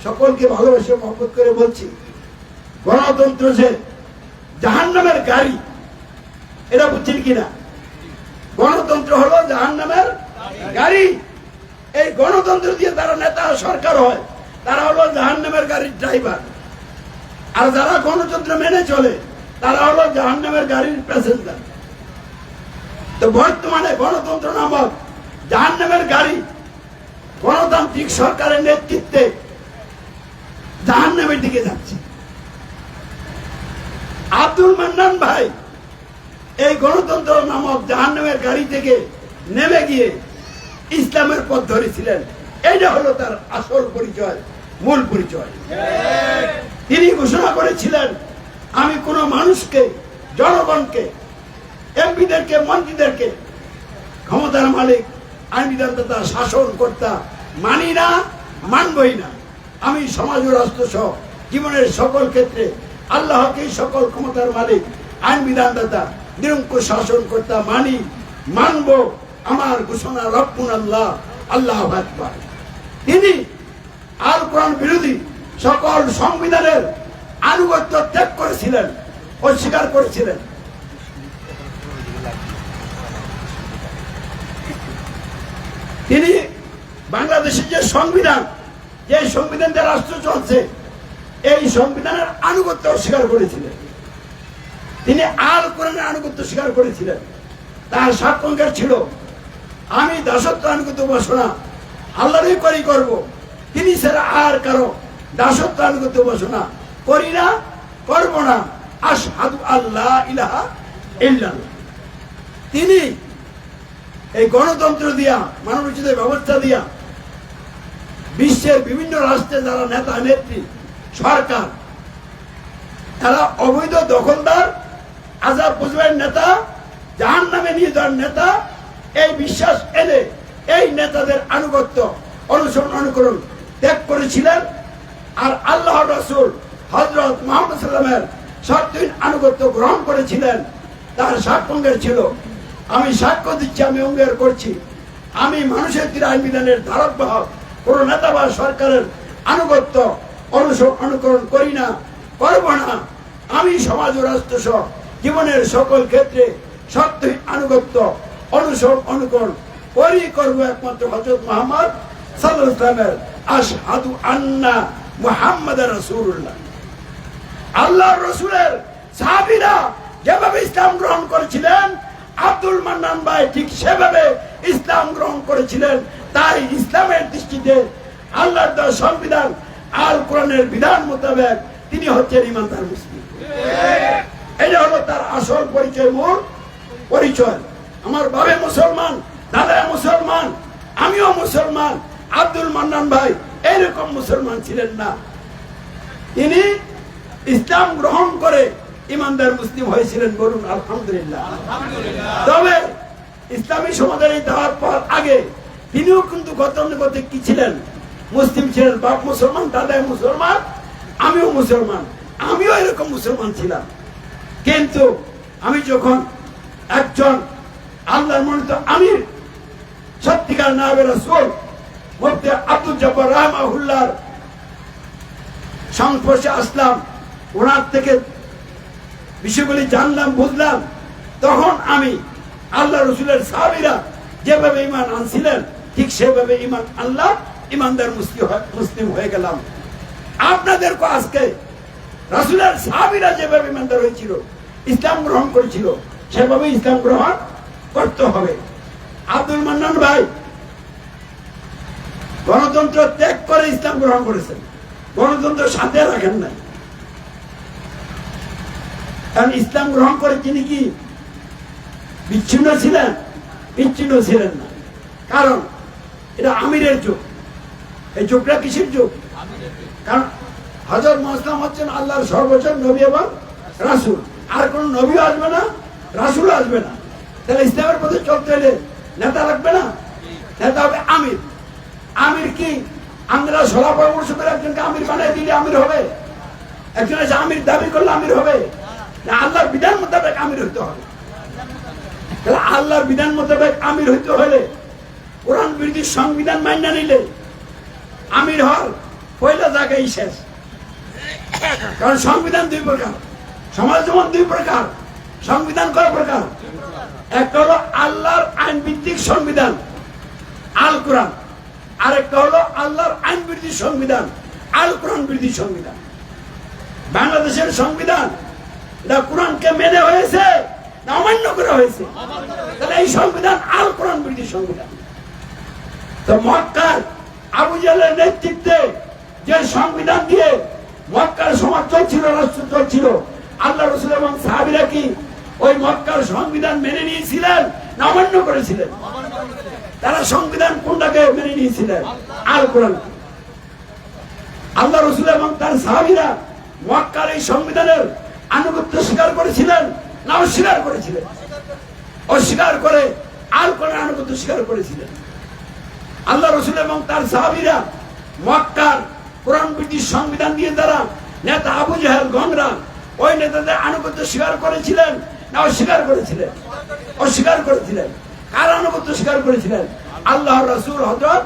সকলকে ভালোবেসে মহব্বত করে বলছি, গণতন্ত্র যে জাহান্নামের গাড়ি, এটা বুঝছেন কিনা? গণতন্ত্র হলো জাহান্নামের গাড়ি। এই গণতন্ত্র দিয়ে যারা নেতা সরকার হয় তারা হলো জাহান্নামের গাড়ির ড্রাইভার, আর যারা গণতন্ত্র মেনে চলে তারা হলো জাহান্নামের গাড়ির প্যাসেঞ্জার। তো বর্তমানে গণতন্ত্র নামক জাহান্নামের গাড়ি গণতান্ত্রিক সরকারের নেতৃত্বে জাহান্নামের দিকে যাচ্ছে। আব্দুল মান্নান ভাই এই গণতন্ত্র নামক জাহান্নামের গাড়ি থেকে নেমে গিয়ে ইসলামের পথ ধরেছিলেন। এইটা হলো তার আসল পরিচয়, মূল পরিচয়। তিনি ঘোষণা করেছিলেন, আমি কোন মানুষকে, জনগণকে, এমপিদেরকে, মন্ত্রীদেরকে ক্ষমতার মালিক, আইন বিধানদাতা, শাসন কর্তা মানি না, মানবই না। আমি সমাজ ও রাষ্ট্র সহ জীবনের সকল ক্ষেত্রে আল্লাহকেই সকল ক্ষমতার মালিক, আইন বিধানদাতা, নিরঙ্কুশ শাসন কর্তা মানি, মানব। আমার ঘোষণা রব্বুন আল্লাহ, আল্লাহু আকবার। তিনি আল কোরআন বিরোধী সকল সংবিধানের আনুগত্য ত্যাগ করেছিলেন, অস্বীকার করেছিলেন। তিনি বাংলাদেশের যে সংবিধান, যে সংবিধানটা রাষ্ট্র চলছে, এই সংবিধানের আনুগত্য অস্বীকার করেছিলেন। তিনি আল কোরআনের আনুগত্য স্বীকার করেছিলেন। তার সাক্ষ্যঙ্কার ছিল, আমি দাসত্ব আনুগত্য উপাসনা আল্লাহরই করি, করব। তিনি ছাড়া আর কারো দাসত্ব আনুগত্য উপাসনা করি না, করব না। আশহাদু আল্লা ইলাহা ইল্লাল্লাহ। তিনি এই গণতন্ত্র দিয়া, মানবাধিকার ব্যবস্থা দিয়া বিশ্বের বিভিন্ন রাষ্ট্রে যারা নেতা, নেত্রী, সরকার, তারা অবৈধ দখলদার, আজাদ পুজবের নেতা, জাহান্নামে নিয়ে যাওয়ার নেতা, এই বিশ্বাস এনে এই নেতাদের আনুগত্য, অনুসরণ, অনুকরণ ত্যাগ করেছিলেন। আর আল্লাহ রাসূল হযরত মুহাম্মদ সাল্লাল্লাহু আলাইহি ওয়াসাল্লামের সত্যিন আনুগত্য গ্রহণ করেছিলেন। তার সাক্ষ্যঙ্কার ছিল, আমি সাক্ষ্য দিচ্ছি, আমি অঙ্গীকার করছি, আমি মানুষের তীর আইন বিধানের ধারক বাহক কোন নেতা বা সরকারের আনুগত্য, অনুসরণ, অনুকরণ করি না, করব না। আমি সমাজ ও রাষ্ট্র সহ জীবনের সকল ক্ষেত্রে সত্যই আনুগত্য, অনুসরণ, অনুকরণ করি, করব একমাত্র হযরত মুহাম্মদ সাল্লাল্লাহু আলাইহি ওয়াসাল্লামের। আশহাদু আন্না মুহাম্মাদার রাসূলুল্লাহ। আল্লাহর রাসূলের সাহাবীরা যেভাবে ইসলাম গ্রহণ করেছিলেন, আব্দুল মান্নান ভাই ঠিক সেভাবে ইসলাম গ্রহণ করেছিলেন। তাই ইসলামের দৃষ্টিতে আল্লাহর দেওয়া সংবিধান, আল কোরআনের বিধান মোতাবেক তিনি হচ্ছেন ইমানদার মুসলিম। এটা হলো তার আসল পরিচয়, মূল পরিচয়। আমার বাবা মুসলমান, দাদা মুসলমান, আমিও মুসলমান। আব্দুল মান্নান ভাই এইরকম মুসলমান ছিলেন না। তিনি ইসলাম গ্রহণ করে ইমানদার মুসলিম হয়েছিলেন, বলুন আলহামদুলিল্লাহ। তবে ইসলামী সমাজের এই দেওয়ার পর আগে তিনিও কিন্তু গতানুগতিক কি ছিলেন? মুসলিম ছিলেন। বাপ মুসলমান, দাদা মুসলমান, আমিও মুসলমান, আমিও এরকম মুসলমান ছিলাম। কিন্তু আমি যখন একজন আল্লাহর মনোনীত আমির, সত্যিকার নায়েবে রাসূল মুফতি আব্দুল জব্বার রাহিমাহুল্লাহর সংস্পর্শে আসলাম, ওনার থেকে বিষয়গুলি জানলাম, বুঝলাম, তখন আমি আল্লাহ রসুলের সাহাবীরা যেভাবে ঈমান আনছিলেন ঠিক সেভাবে ঈমান আনলাম, ঈমানদার মুসলিম হয়ে গেলাম। আপনাদেরকে আজকে রাসূলের সাহাবীরা যেভাবে ঈমানদার হয়েছিল, ইসলাম গ্রহণ করেছিল, সেভাবে ইসলাম গ্রহণ করতে হবে। আব্দুল মান্নান ভাই গণতন্ত্র ত্যাগ করে ইসলাম গ্রহণ করেছেন, গণতন্ত্র সাথে রাখেন নাই। কারণ ইসলাম গ্রহণ করে তিনি কি বিচ্ছিন্ন ছিলেন? বিচ্ছিন্ন ছিলেন না। কারণ এটা আমিরের যুগ। এই যুগটা কিসের যুগ? কারণ হযরত মুহাম্মদ হচ্ছেন আল্লাহর সর্বোচ্চ নবী এবং রাসূল। আর কোন নবীও আসবে না, রাসূলও আসবে না। তাহলে ইসলামের পথে চলতে হলে নেতা লাগবে না? নেতা হবে আমির। আমির কি আমরা সভা পরামর্শ করে একজনকে আমির বানিয়ে দিলে আমির হবে? একজন এসে আমির দাবি করলে আমির হবে না? আল্লাহর বিধান মোতাবেক আমির হইতে হবে। তাহলে আল্লাহর বিধান মোতাবেক আমির হইতে হলে কোরআন বিরোধী সংবিধান মান্য নিলে আমির হওয়ার পয়লা জায়গায় শেষ। কারণ সংবিধান দুই প্রকার, সমাজ যেমন দুই প্রকার, সংবিধান কয় প্রকার? একটা হলো আল্লাহর আইন ভিত্তিক সংবিধান আল কোরআন, আর একটা হলো আল্লাহর আইন বিরোধী সংবিধান আল কোরআন বিরোধী সংবিধান। বাংলাদেশের সংবিধান এটা কোরআনকে মেনে হয়েছে না অমান্য করা হয়েছে? তাহলে এই সংবিধান আল কোরআন বিরোধী সংবিধান। তো মক্কার আবু জাহলের নেতৃত্বে যে সংবিধান দিয়ে মক্কার সমাজ চলছিল, রাষ্ট্র চলছিল, আল্লাহ রাসূল এবং সাহাবীরা কি ওই মক্কার সংবিধান মেনে নিয়েছিলেন না অমান্য করেছিলেন? তারা সংবিধান কোনটাকে মেনে নিয়েছিলেন? আল কোরআন। আল্লাহ রাসূল এবং তার সাহাবীরা মক্কার এই সংবিধানের আনুগত্য স্বীকার করেছিলেন না অস্বীকার করেছিলেন? অস্বীকার করে আল কোরআন আনুগত্য স্বীকার করেছিলেন। আল্লাহ রাসূল এবং তার সাহাবীরা মক্কার কোরআন বিরোধী সংবিধান দিয়ে যারা নেতা আবু জাহেল গণরা ওই নেতাদের আনুগত্য স্বীকার করেছিলেন না অস্বীকার করেছিলেন? অস্বীকার করেছিলেন। কার আনুগত্য স্বীকার করেছিলেন? আল্লাহর রাসূল হযরত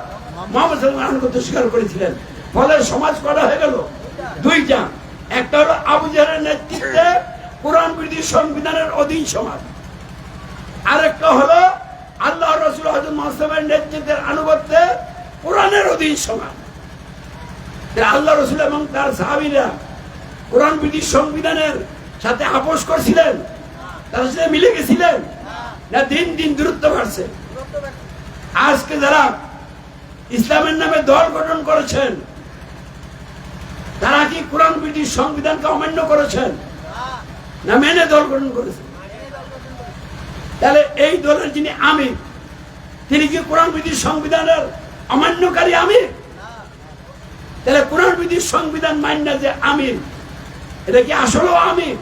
মুহাম্মদ সাল্লাল্লাহু আলাইহি ওয়াসাল্লাম আনুগত্য স্বীকার করেছিলেন। ফলে সমাজ করা হয়ে গেল দুইটা। একটা হলো আবু জাহেলের নেতৃত্বে কোরআন বিরোধী সংবিধানের অধীন সমাজ, আর একটা হলো আল্লাহর রাসূল হযরত মুহাম্মদ সাল্লাল্লাহু আলাইহি ওয়াসাল্লামের নেতৃত্বের আনুগত্যে কোরআনের অধীন সমাজ। আল্লাহ রাসূল এবং তার সাহাবীরা কোরআন বিরোধী সংবিধানের সাথে আপোষ করছিলেন, তার সাথে মিলে গেছিলেন না দিন দিন দূরত্ব বাড়ছে? আজকে যারা ইসলামের নামে দল গঠন করেছেন তারা কি কোরআন বিরোধী সংবিধানকে অমান্য করেছেন না মেনে দল গঠন করেছেন? তাহলে এই দলের যিনি আমির তিনি কি কোরআন বিরোধী সংবিধানের অমান্যকারী আমির? তাহলে কোরআন বিরোধী সংবিধান মান্য যে আমির এটা কি আসলেও আমির?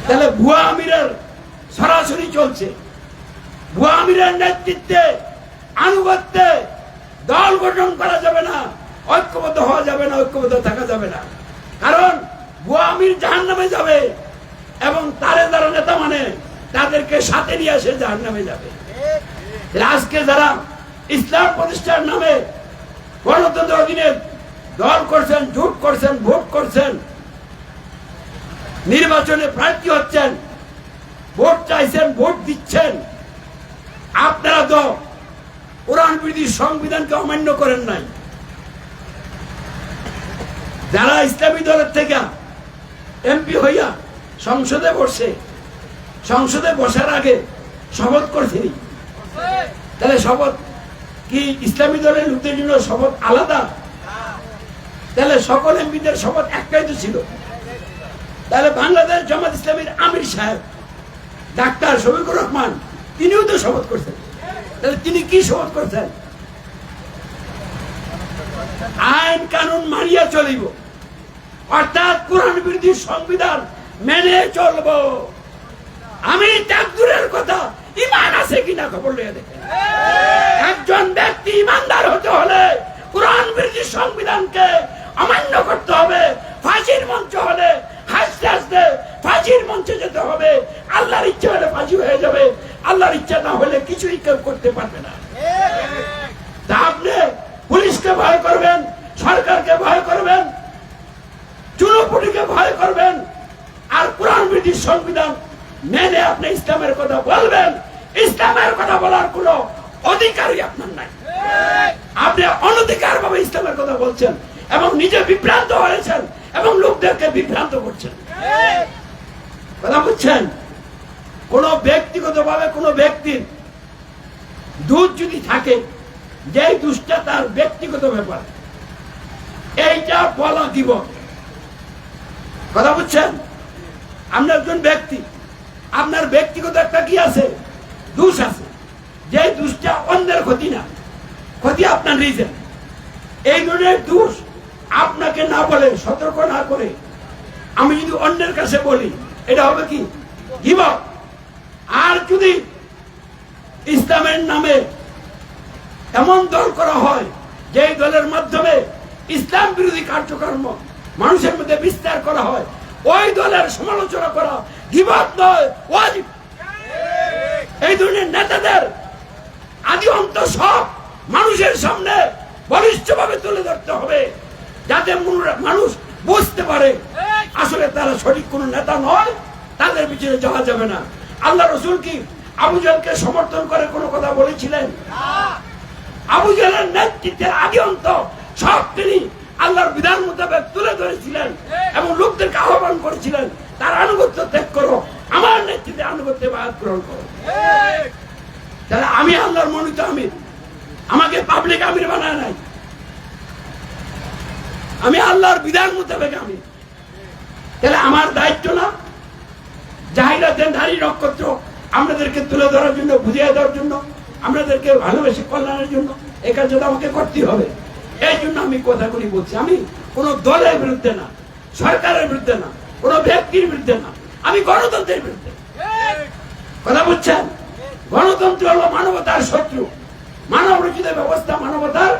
তাহলে ভুয়া আমিরের সরাসরি চলছে। ভুয়া আমিরের নেতৃত্বে আনুগত্যে দল গঠন করা যাবে না, ঐক্যবদ্ধ হওয়া যাবে না, ঐক্যবদ্ধ থাকা যাবে না। কারণ ভুয়া আমির জাহান্নামে যাবে এবং তারে যারা নেতা মানে তাদেরকে সাথে নিয়ে এসে জাহান্নামে যাবে। আজকে যারা ইসলাম প্রতিষ্ঠার নামে গণতন্ত্র অধীনে দল করছেন, জোট করছেন, ভোট করছেন, নির্বাচনে প্রার্থী হচ্ছেন, ভোট চাইছেন, ভোট দিচ্ছেন, আপনারা তো কোরআন বিরোধী সংবিধানকে অমান্য করেন নাই। যারা ইসলামী দলের থেকে এমপি হইয়া সংসদে বসে, সংসদে বসার আগে শপথ করছেনি, তাহলে শপথ কি ইসলামী দলের লোকদের জন্য শপথ আলাদা? তাহলে সকল এমপিদের শপথ একটাই তো ছিল। তাহলে বাংলাদেশ জামাত ইসলামীর আমির সাহেব ডাক্তার শফিকুর রহমান তিনিও তো শপথ করছেন। তাহলে তিনি কি শপথ করছেন? আইন কানুন মানিয়া চলিব, অর্থাৎ কোরআন বিরোধী সংবিধান মেনে চলব। আমি তাকদীরের কথা ঈমান আছে কিনা খবর লইয়া দেখেন। একজন ব্যক্তি ঈমানদার হতে হলে কোরআন বিরোধী সংবিধানকে অমান্য করতে হবে। ফাঁসির মঞ্চ হলে হাসতে হাসতে ফাঁসির মঞ্চে যেতে হবে। আল্লাহর ইচ্ছা হলে ফাঁসি হয়ে যাবে, আল্লাহর ইচ্ছা না হলে কিছুই কেউ করতে পারবে না। তা আপনি পুলিশকে ভয় করবেন, সরকারকে ভয় করবেন, চুনোপুটিকে ভয় করবেন, আর কোরআন বিরোধী সংবিধান মেনে আপনি ইসলামের কথা বলবেন। ইসলামের কথা বলার কোনো অধিকারই আপনার নাই। আপনি অনধিকার ভাবে ইসলামের কথা বলছেন এবং নিজে বিভ্রান্ত হয়েছেন এবং লোকদেরকে বিভ্রান্ত করছেন। কথা বুঝছেন? কোন ব্যক্তিগত ভাবে কোন ব্যক্তির দুধ যদি থাকে, যেই দুধটা তার ব্যক্তিগত ব্যাপার, এইটা বলা দিব। কথা বুঝছেন? আপনি একজন ব্যক্তি, আপনার ব্যক্তিগত একটা কি আছে, দোষ আছে, যে দোষটা অন্যের ক্ষতি না, ক্ষতি আপনার নিজের। এই ধরনের দোষ আপনাকে না বলে, সতর্ক না করে আমি যদি অন্যের কাছে বলি, এটা হবে কি গীবত। আর যদি ইসলামের নামে এমন দল করা হয় যে দলের মাধ্যমে ইসলাম বিরোধী কার্যক্রম মানুষের মধ্যে বিস্তার করা হয়, ওই দলের সমালোচনা করা গীবত নয়, ওয়াজিব। এই ধরনের নেতাদের আদি অন্ত সব মানুষের সামনে বলিষ্ঠভাবে তুলে ধরতে হবে, যাতে মানুষ বুঝতে পারে আসলে তারা সঠিক কোন নেতা নয়, তাদের পিছনে যাওয়া যাবে না। আল্লাহ রসুল কি আবু জাহলকে সমর্থন করে কোনো কথা বলেছিলেন? আবু জাহলের নেতৃত্বের আদি অন্ত সব তিনি আল্লাহর বিধান মোতাবেক তুলে ধরেছিলেন এবং লোকদেরকে আহ্বান করেছিলেন, তার আনুগত্য ত্যাগ করো, আমার নেতৃত্বে আনুগত্যে বায়াত গ্রহণ করো। তাহলে আমি আল্লাহর মনোনীত আমির, আমাকে পাবলিক আমির বানায় নাই, আমি আল্লাহর বিধান মোতাবেক আমির। তাহলে আমার দায়িত্ব না জাহিরাতের নারী নক্ষত্র আমাদেরকে তুলে ধরার জন্য, বুঝিয়ে দেওয়ার জন্য, আমাদেরকে ভালোবেসে কল্যাণের জন্য এই কাজটা আমাকে করতে হবে। এই জন্য আমি কথাগুলি বলছি। আমি কোন দলের বিরুদ্ধে না, সরকারের বিরুদ্ধে না, কোন ব্যক্তির বিরুদ্ধে না, আমি গণতন্ত্রের বিরুদ্ধে। কথা বুঝছেন? গণতন্ত্র হলো মানবতার শত্রু, মানব রচিত ব্যবস্থা মানবতার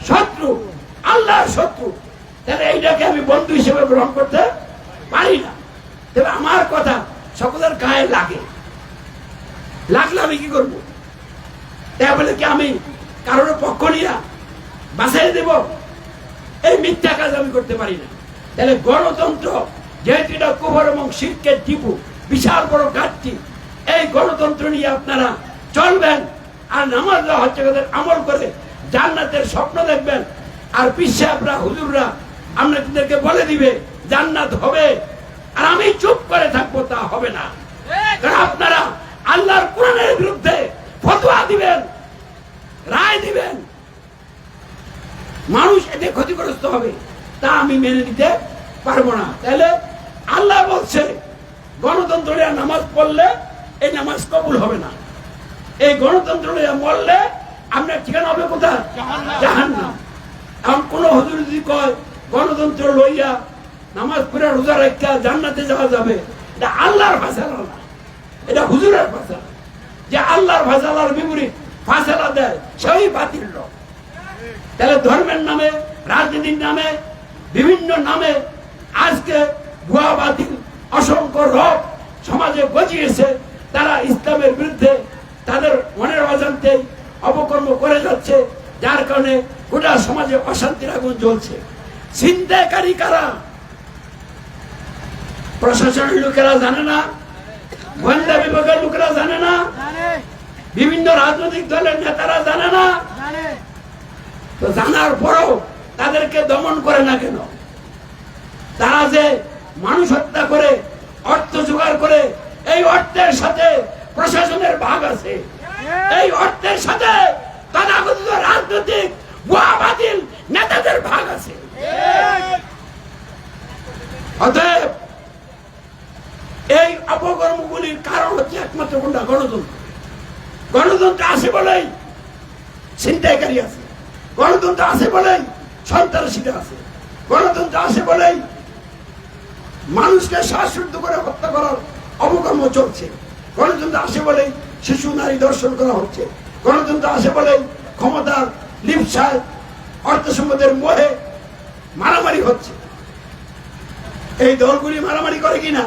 শত্রু, আল্লাহর শত্রু। তাহলে এইটাকে আমি বন্ধু হিসেবে গ্রহণ করতে পারি না। তবে আমার কথা সকলের গায়ে লাগে, লাগলে আমি কি করবো? তাই বলে কি আমি কারোর পক্ষ নিয়ে বাঁচাই দেব? এই মিথ্যা কাজ আমি করতে পারি না। তাহলে গণতন্ত্র যেহেতু এটা কুফর এবং শিরকের টিপু, বিশাল বড় ঘাটতি, এই গণতন্ত্র নিয়ে আপনারা চলবেন আর নামাজ হচ্ছে আমল করে জান্নাতের স্বপ্ন দেখবেন। আর পিসাবরা হুজুররা আপনাদেরকে বলে দিবে জান্নাত হবে, আর আমি চুপ করে থাকবো, তা হবে না। কারণ আপনারা আল্লাহর কোরআনের বিরুদ্ধে ফতোয়া দিবেন, রায় দিবেন, মানুষ এতে ক্ষতিগ্রস্ত হবে, তা আমি মেনে নিতে পারবো না। তাহলে আল্লাহ বলছে গণতন্ত্র নিয়ে নামাজ পড়লে এই নামাজ কবুল হবে না, এই গণতন্ত্র নিয়ে মরলে আপনার ঠিকানা হবে কোথায়? জাহান্নাম। এখন কোন হুজুর যদি কয় গণতন্ত্র লইয়া নামাজ পড়ে রোজা রাখা জান্নাতে যাওয়া যাবে, এটা আল্লাহর ফায়সালা না, এটা হুজুরের ফায়সালা। যে আল্লাহর ফায়সালার বিপরীত ফায়সালা দেয় সেই বাতিল লোক। তাহলে ধর্মের নামে, রাজনীতির নামে, বিভিন্ন নামে আজকে ভুয়া বাতিল অসংখ্য রব সমাজে গজিয়েছে। তারা ইসলামের বিরুদ্ধে তাদের মনের অজান্তে অপকর্ম করে যাচ্ছে, যার কারণে গোটা সমাজে অশান্তির আগুন জ্বলছে। ছিনতাইকারী কারা? প্রশাসনের লোকেরা জানে না, গোয়েন্দা বিভাগের লোকেরা জানে না, বিভিন্ন রাজনৈতিক দলের নেতারা জানে না। তো জানার পরও তাদেরকে দমন করে না কেন? তারা যে মানুষ হত্যা করে অর্থ জোগাড় করে, এই অর্থের সাথে প্রশাসনের ভাগ আছে, এই অর্থের সাথে তথাকথিত রাজনৈতিক ভুয়া বাতিল নেতাদের ভাগ আছে। অতএব এই অপকর্মগুলির কারণ হচ্ছে একমাত্র কোনটা? গণতন্ত্র। গণতন্ত্র আছে বলেই ছিনতাইকারী আছে, গণতন্ত্র আছে বলেই সন্ত্রাসীরা আছে, গণতন্ত্র আছে বলেই মানুষকে শ্বাসরুদ্ধ করে হত্যা করার অপকর্ম চলছে, গণতন্ত্র আছে বলেই শিশু নারী দর্শন করা হচ্ছে, গণতন্ত্র আছে বলেই ক্ষমতার লিপ্সায় অর্থ সম্পদের মোহে মারামারি হচ্ছে। এই দলগুলি মারামারি করে কিনা?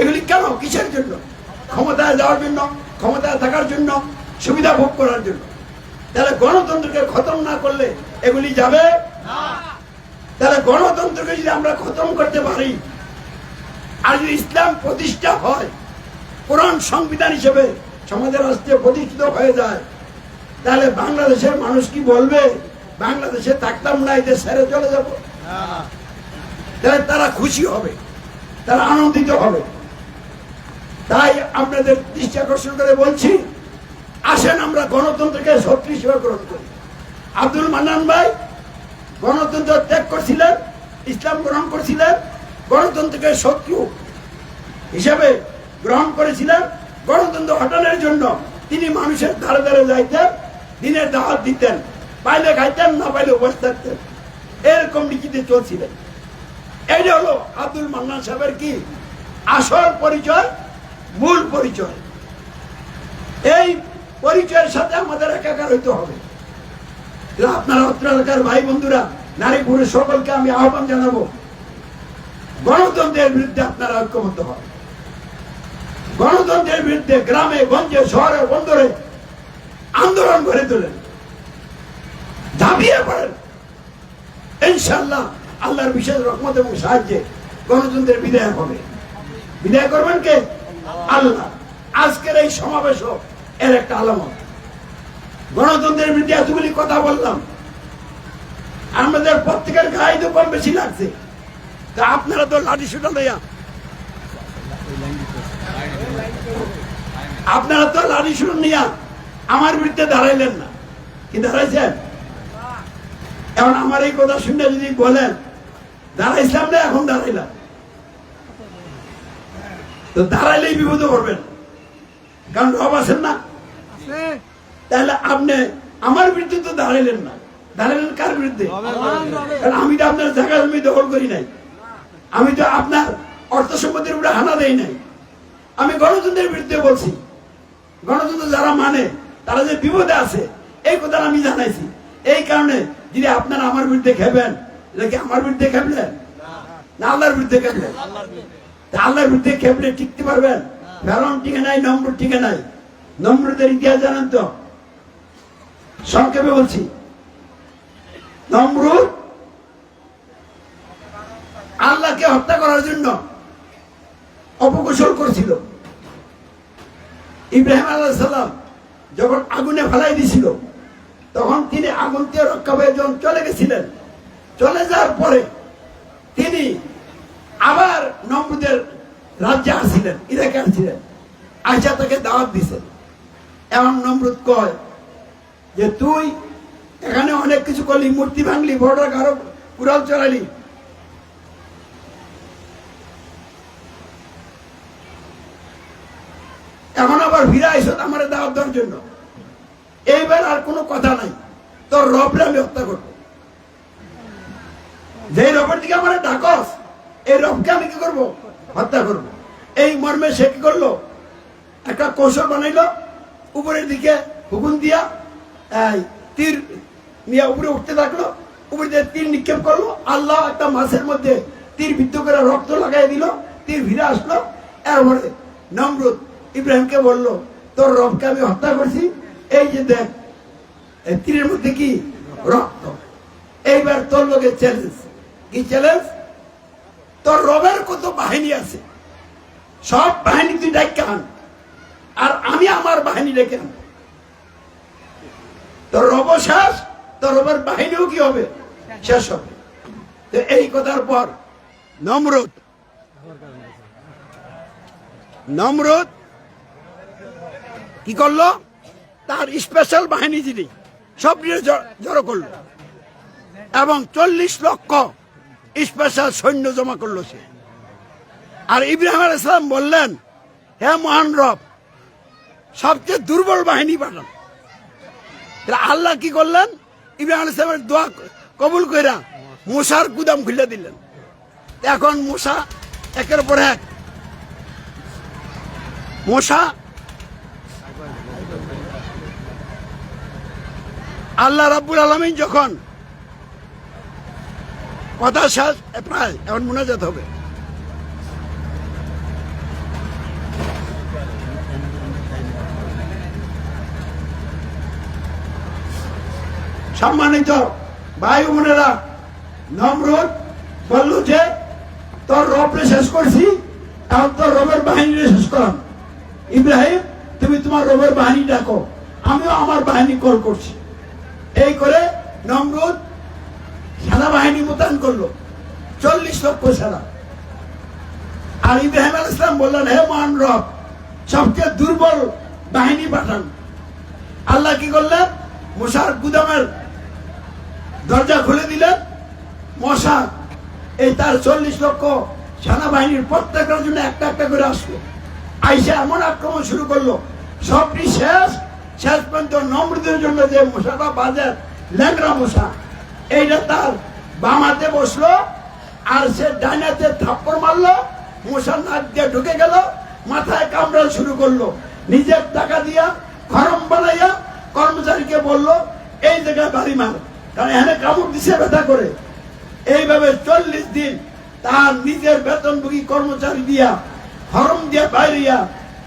এগুলি কেন? কিসের জন্য? ক্ষমতায় যাওয়ার জন্য, ক্ষমতায় থাকার জন্য, সুবিধা ভোগ করার জন্য। তাহলে গণতন্ত্রকে খতম না করলে এগুলি যাবে না। তাহলে গণতন্ত্রকে যদি আমরা খতম করতে পারি, আর যদি ইসলাম প্রতিষ্ঠা হয়, কোরআন সংবিধান হিসেবে সমাজের রাষ্ট্রে প্রতিষ্ঠিত হয়ে যায়, তাহলে বাংলাদেশের মানুষ কি বলবে? বাংলাদেশে থাকতাম না, এদের ছেড়ে চলে যাব? তাহলে তারা খুশি হবে, তারা আনন্দিত হবে। তাই আপনাদের দৃষ্টি আকর্ষণ করে বলছি, আসেন আমরা গণতন্ত্রকে শত্রু হিসেবে গ্রহণ করি। আব্দুল মান্নান ভাই গণতন্ত্র ত্যাগ করছিলেন, ইসলাম গ্রহণ করছিলেন, গণতন্ত্রকে শত্রু হিসেবে গ্রহণ করেছিলেন। গণতন্ত্র হটানোর জন্য তিনি মানুষের ধারে ধারে যাইতেন, দিনের দাওয়াত দিতেন, পাইলে খাইতেন, না পাইলে বসে থাকতেন, এরকম নীতিতে চলছিলেন। এই হলো আব্দুল মান্নান সাহেবের কি আসল পরিচয়, মূল পরিচয়। এই পরিচয়ের সাথে আমাদের একাকার হইতে হবে। আপনারা অত্র এলাকার ভাই বন্ধুরা, নারী পুরুষ সকলকে আমি আহ্বান জানাবো, গণতন্ত্রের বিরুদ্ধে আপনারা ঐক্যবদ্ধ হন। গণতন্ত্রের বিরুদ্ধে গ্রামে গঞ্জে শহরে বন্দরে আন্দোলন গড়ে তোলেন, ঝাঁপিয়ে পড়েন। ইনশাআল্লাহ আল্লাহর বিশেষ রহমত এবং সাহায্যে গণতন্ত্রের বিদায় হবে। বিদায় করবেন কে? আল্লাহ। আজকের এই সমাবেশও এর একটা আলামত। গণতন্ত্রের বিরুদ্ধে এতগুলি কথা বললাম, আমাদের প্রত্যেকের গায়ে তো কম বেশি লাগছে। তা আপনারা তো লাঠি সুটা লইয়া, আপনারা তো লাঠি সুটা নিয়া আমার বিরুদ্ধে দাঁড়াইলেন না, কি দাঁড়াইছেন? এখন আমার এই কথা শুনে যদি বলেন দাঁড়াইছিলাম না, এখন দাঁড়াইলাম, তো দাঁড়াইলেই বিপদে পড়বেন, কারণ রব আছেন না। তাহলে আপনি আমার বিরুদ্ধে তো দাঁড়াইলেন না, দাঁড়াইলেন কার বিরুদ্ধে? কারণ আমি তো আপনার জায়গা জমি দখল করি নাই, আমি তো আপনার অর্থ সম্পত্তির উপরে হানা দেই নাই, আমি গণতন্ত্রের বিরুদ্ধে বলছি। গণতন্ত্র যারা মানে তারা যে বিপদে আছে এই কথা আমি জানাইছি। এই কারণে যদি আপনারা আমার বিরুদ্ধে খেবেন, এটা কি আমার বিরুদ্ধে খেপলেন না আল্লাহর বিরুদ্ধে খেপলেন? আল্লাহর বিরুদ্ধে খেপলে টিকতে পারবেন? ফেরাউন টিকে নাই, নমরুদ টিকে নাই। নমরুদের ইতিহাস জানেন তো? সংক্ষেপে বলছি, নমরুদ আল্লাহকে হত্যা করার জন্য অপকৌশল করছিল। ইব্রাহিম আলাইহিস সালাম যখন আগুনে ফেলাই দিছিল, তখন তিনি আগুন থেকে রক্ষা পেয়ে যখন চলে গেছিলেন, চলে যাওয়ার পরে তিনি আবার নমরুদের রাজ্যে আসছিলেন, ইরাকে আসছিলেন, আয়সা তাকে দাওয়াত দিছেন। এমন নমরুদ কয় যে তুই এখানে অনেক কিছু করলি, মূর্তি ভাঙলি, বড় কারো কুড়াল চড়ালি, এখন আবার ফিরে আইস আমার দাওয়াত দেওয়ার জন্য, এইবার আর কোনো কথা নাই, তোর রবরে আমি হত্যা করবো। যে রবের দিকে আমার ডাকস, এই রবকে আমি কি করবো? হত্যা করবো। এই মর্মে সে কি করলো? একটা কৌশল বানাইলো, উপরের দিকে হুকুম দিয়া তীর নিয়ে উপরে উঠতে থাকলো, উপরে দিয়ে তীর নিক্ষেপ করলো। আল্লাহ একটা মাছের মধ্যে তীর বিদ্ধ করে রক্ত লাগাই দিল, তীর ফিরে আসলো। এরপরে নমরুদ ইব্রাহিমকে বললো, তোর রবকে আমি হত্যা করছি, এই যে দেখ তীরের মধ্যে কি রক্ত। এইবার তোর লোকের চ্যালেঞ্জ কি? চ্যালেঞ্জ, তোর রবের কত বাহিনী আছে, সব বাহিনী তুই ডাইকা আন, আর আমি আমার বাহিনী ডেকে আন। তোর রব শেষ, তোর রবের বাহিনীও কি হবে? শেষ হবে। তো এই কথার পর নমরুদ কি করলো? তার স্পেশাল বাহিনী যিনি সব নিয়ে জড়ো করলো এবং 40 লক্ষ স্পেশাল সৈন্য জমা করলো সে। আর ইব্রাহিম আলাইহিস সালাম বললেন, হে মহান রব, সবচেয়ে দুর্বল বাহিনী পাঠান। আল্লাহ কি করলেন? ইব্রাহিম আলাইহিস সালামের দোয়া কবুল কইরা মূসার গুদাম খুলে দিলেন। এখন মূসা একের পর এক, মূসা আল্লাহ রাব্বুল আলামিন যখন কথা শেষ প্রায়, এখন মুনাজাত হবে। সম্মানিত ভাই বোনেরা, নমরুদ বলল যে তোর রবরে শেষ করছি, এখন তোর রবের বাহিনী শেষ করাম। ইব্রাহিম, তুমি তোমার রবের বাহিনী ডাকো, আমিও আমার বাহিনী কল করছি। এই করে নমরুদ সেনাবাহিনী মোতায়েন করলো, 40 লক্ষ সেনা। আর ইব্রাহিম আলাইহিস সালাম বললেন, হে মহান রব, সবচেয়ে দুর্বল বাহিনী পাঠান। আল্লাহ কি করলেন? মশার গুদামের দরজা খুলে দিলেন। মশা এই তার 40 লক্ষ সেনাবাহিনীর প্রত্যেকের জন্য একটা একটা করে আসলো, আইসা এমন আক্রমণ শুরু করলো, সবটি শেষ পর্যন্ত নমরুদের জন্য যে মশাটা বাজে, ল্যাংরা মশা, এইটা তার বাম হাতে বসলো, আর সে ডান হাতে থাপ্পড় মারলো, মশার নাক দিয়ে ঢুকে গেল, মাথায় কামড়াল শুরু করলো, নিজের টাকা দিয়া খরম বানাইয়া কর্মচারীকে বললো এই জায়গায় বাড়ি মার, কারণ এখানে কামড় দিছে ব্যথা করে। এইভাবে 40 দিন তার নিজের বেতনভোগী কর্মচারী দিয়া খরম দিয়া বাইরিয়া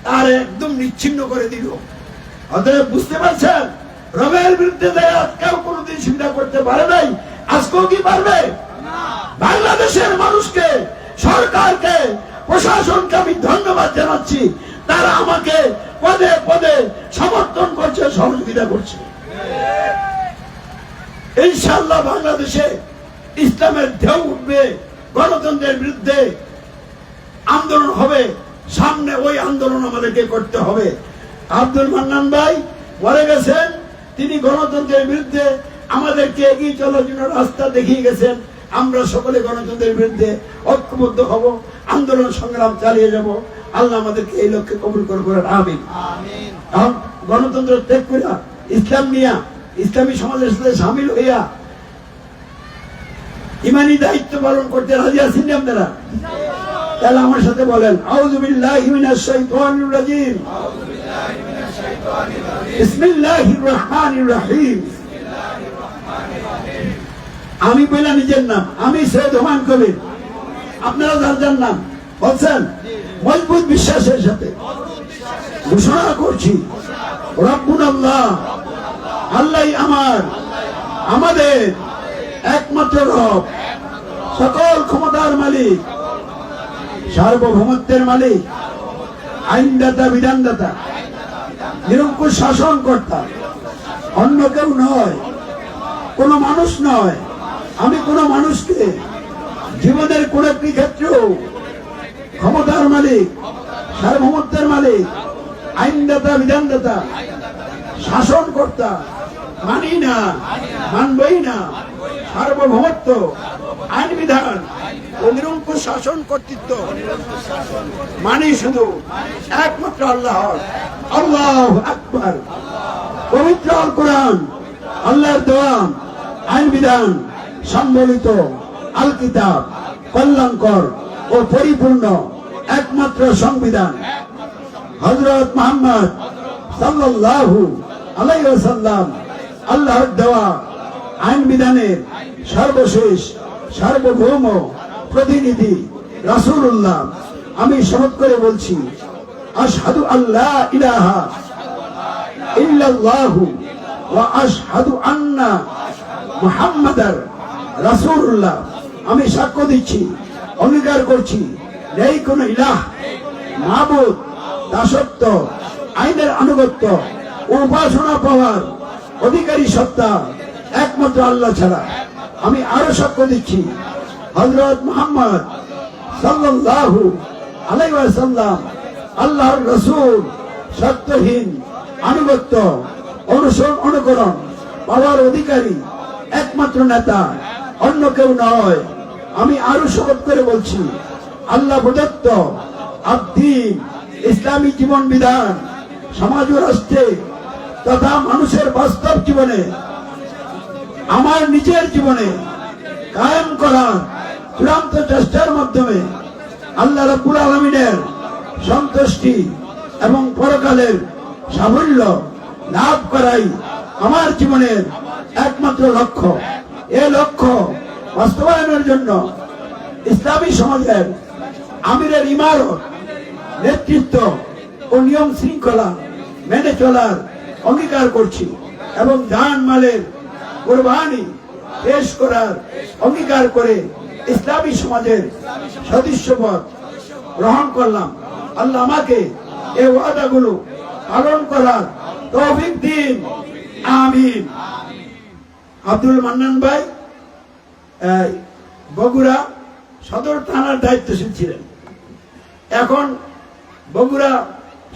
তার একদম নিচ্ছিন্ন করে দিল। অতএব বুঝতে পারছেন, রবের বিরুদ্ধে দেয়া কেউ কোনোদিন চিন্তা করতে পারে নাই, আজকেও কি পারবে? বাংলাদেশের মানুষকে, সরকারকে, প্রশাসনকে আমি ধন্যবাদ জানাচ্ছি, তারা আমাকে পদে পদে সমর্থন করছে, সহযোগিতা করছে। ইনশাআল্লাহ বাংলাদেশে ইসলামের ঢেউ উঠবে, গণতন্ত্রের বিরুদ্ধে আন্দোলন হবে, সামনে ওই আন্দোলন আমাদেরকে করতে হবে। আব্দুল মান্নান ভাই বলে গেছেন, তিনি গণতন্ত্রের বিরুদ্ধে আমাদেরকে এগিয়ে চলার জন্য রাস্তা দেখিয়ে গেছেন। আমরা সকলে গণতন্ত্রের বিরুদ্ধে ঐক্যবদ্ধ হব, আন্দোলন সংগ্রাম চালিয়ে যাব। আল্লাহ আমাদেরকে এই লক্ষ্যে কবুল করেন, আমিন। এখন গণতন্ত্র ত্যাগ করিয়া ইসলাম নিয়া ইসলামী সমাজের সাথে সামিল হইয়া ইমানি দায়িত্ব পালন করতে রাজি আছেন আপনারা? তাহলে আমার সাথে বলেন, আউযু বিল্লাহি মিনাশ শাইতানির রাজিম, বিসমিল্লাহির রহমানির রহিম। আমি বলে নিজের নাম, আমি সৈয়দ হুমায়ুন কবির, আপনারা যার যার নাম বলছেন, মজবুত বিশ্বাসের সাথে ঘোষণা করছি, রব্বুনাল্লাহ, আল্লাহ আমাদের একমাত্র রব, সকল ক্ষমতার মালিক, সার্বভৌমত্বের মালিক, আইনদাতা, বিধানদাতা, নিরঙ্কুশ শাসন কর্তা, অন্য কেউ নয়, কোন মানুষ নয়। আমি কোন মানুষকে জীবনের কোন একটি ক্ষেত্রেও ক্ষমতার মালিক, সার্বভৌমত্বের মালিক, আইনদাতা, বিধানদাতা, শাসন কর্তা মানি না, মানবই না। সার্বভৌমত্ব, আইন বিধান ও নিরঙ্কুশ শাসন কর্তৃত্ব মানি শুধু একমাত্র আল্লাহর। আল্লাহু আকবার। পবিত্র আল কোরআন, আল্লাহর দেওয়া আইন বিধান সম্বলিত আল কিতাব, কল্যাণকর ও পরিপূর্ণ একমাত্র সংবিধান। হযরত মুহাম্মদ সাল্লাল্লাহু আলাইহি ওয়াসাল্লাম আল্লাহর দেওয়া আইন বিধানের সর্বশেষ সার্বভৌম প্রতিনিধি রাসূলুল্লাহ। আমি শপথ করে বলছি, আশহাদু আল্লা ইলাহা ইল্লাল্লাহু ওয়া আশহাদু আন্না মুহাম্মাদার রাসূলুল্লাহ। আমি সাক্ষ্য দিচ্ছি, অঙ্গীকার করছি, নেই কোন ইলাহ, মাবুদ, দাসত্ব, আইনের আনুগত্য ও উপাসনা পাওয়ার অধিকারী সত্তা একমাত্র আল্লাহ ছাড়া। আমি আরো সাক্ষ্য দিচ্ছি, হযরত মুহাম্মদ সাল্লাল্লাহু আলাইহি ওয়াসাল্লাম আল্লাহর রাসূল, সত্যহীন, আনুগত্য, অনুসরণ, অনুকরণ পাওয়ার অধিকারী একমাত্র নেতা, অন্য কেউ নয়। আমি আরো শপথ করে বলছি, আল্লাহ প্রদত্ত আদ-দ্বীন, ইসলামী জীবন বিধান সমাজ ও রাষ্ট্রে তথা মানুষের বাস্তব জীবনে, আমার নিজের জীবনে কায়েম করার চূড়ান্ত চেষ্টার মাধ্যমে আল্লাহ রাব্বুল আলামিনের সন্তুষ্টি এবং পরকালের সাফল্য লাভ করাই আমার জীবনের একমাত্র লক্ষ্য। এই লক্ষ্য বাস্তবায়নের জন্য ইসলামী সমাজের আমিরের ইমারত, নেতৃত্ব ও নিয়ম শৃঙ্খলা মেনে চলার অঙ্গীকার করছি এবং জান মালের কুরবানি পেশ করার অঙ্গীকার করে ইসলামী সমাজের সদস্যপদ গ্রহণ করলাম। আল্লাহ আমাকে এই ওয়াদাগুলো পালন করার তৌফিক দিন, আমিন। আব্দুল মান্নান ভাই বগুড়া সদর থানার দায়িত্বশীল ছিলেন, এখন বগুড়া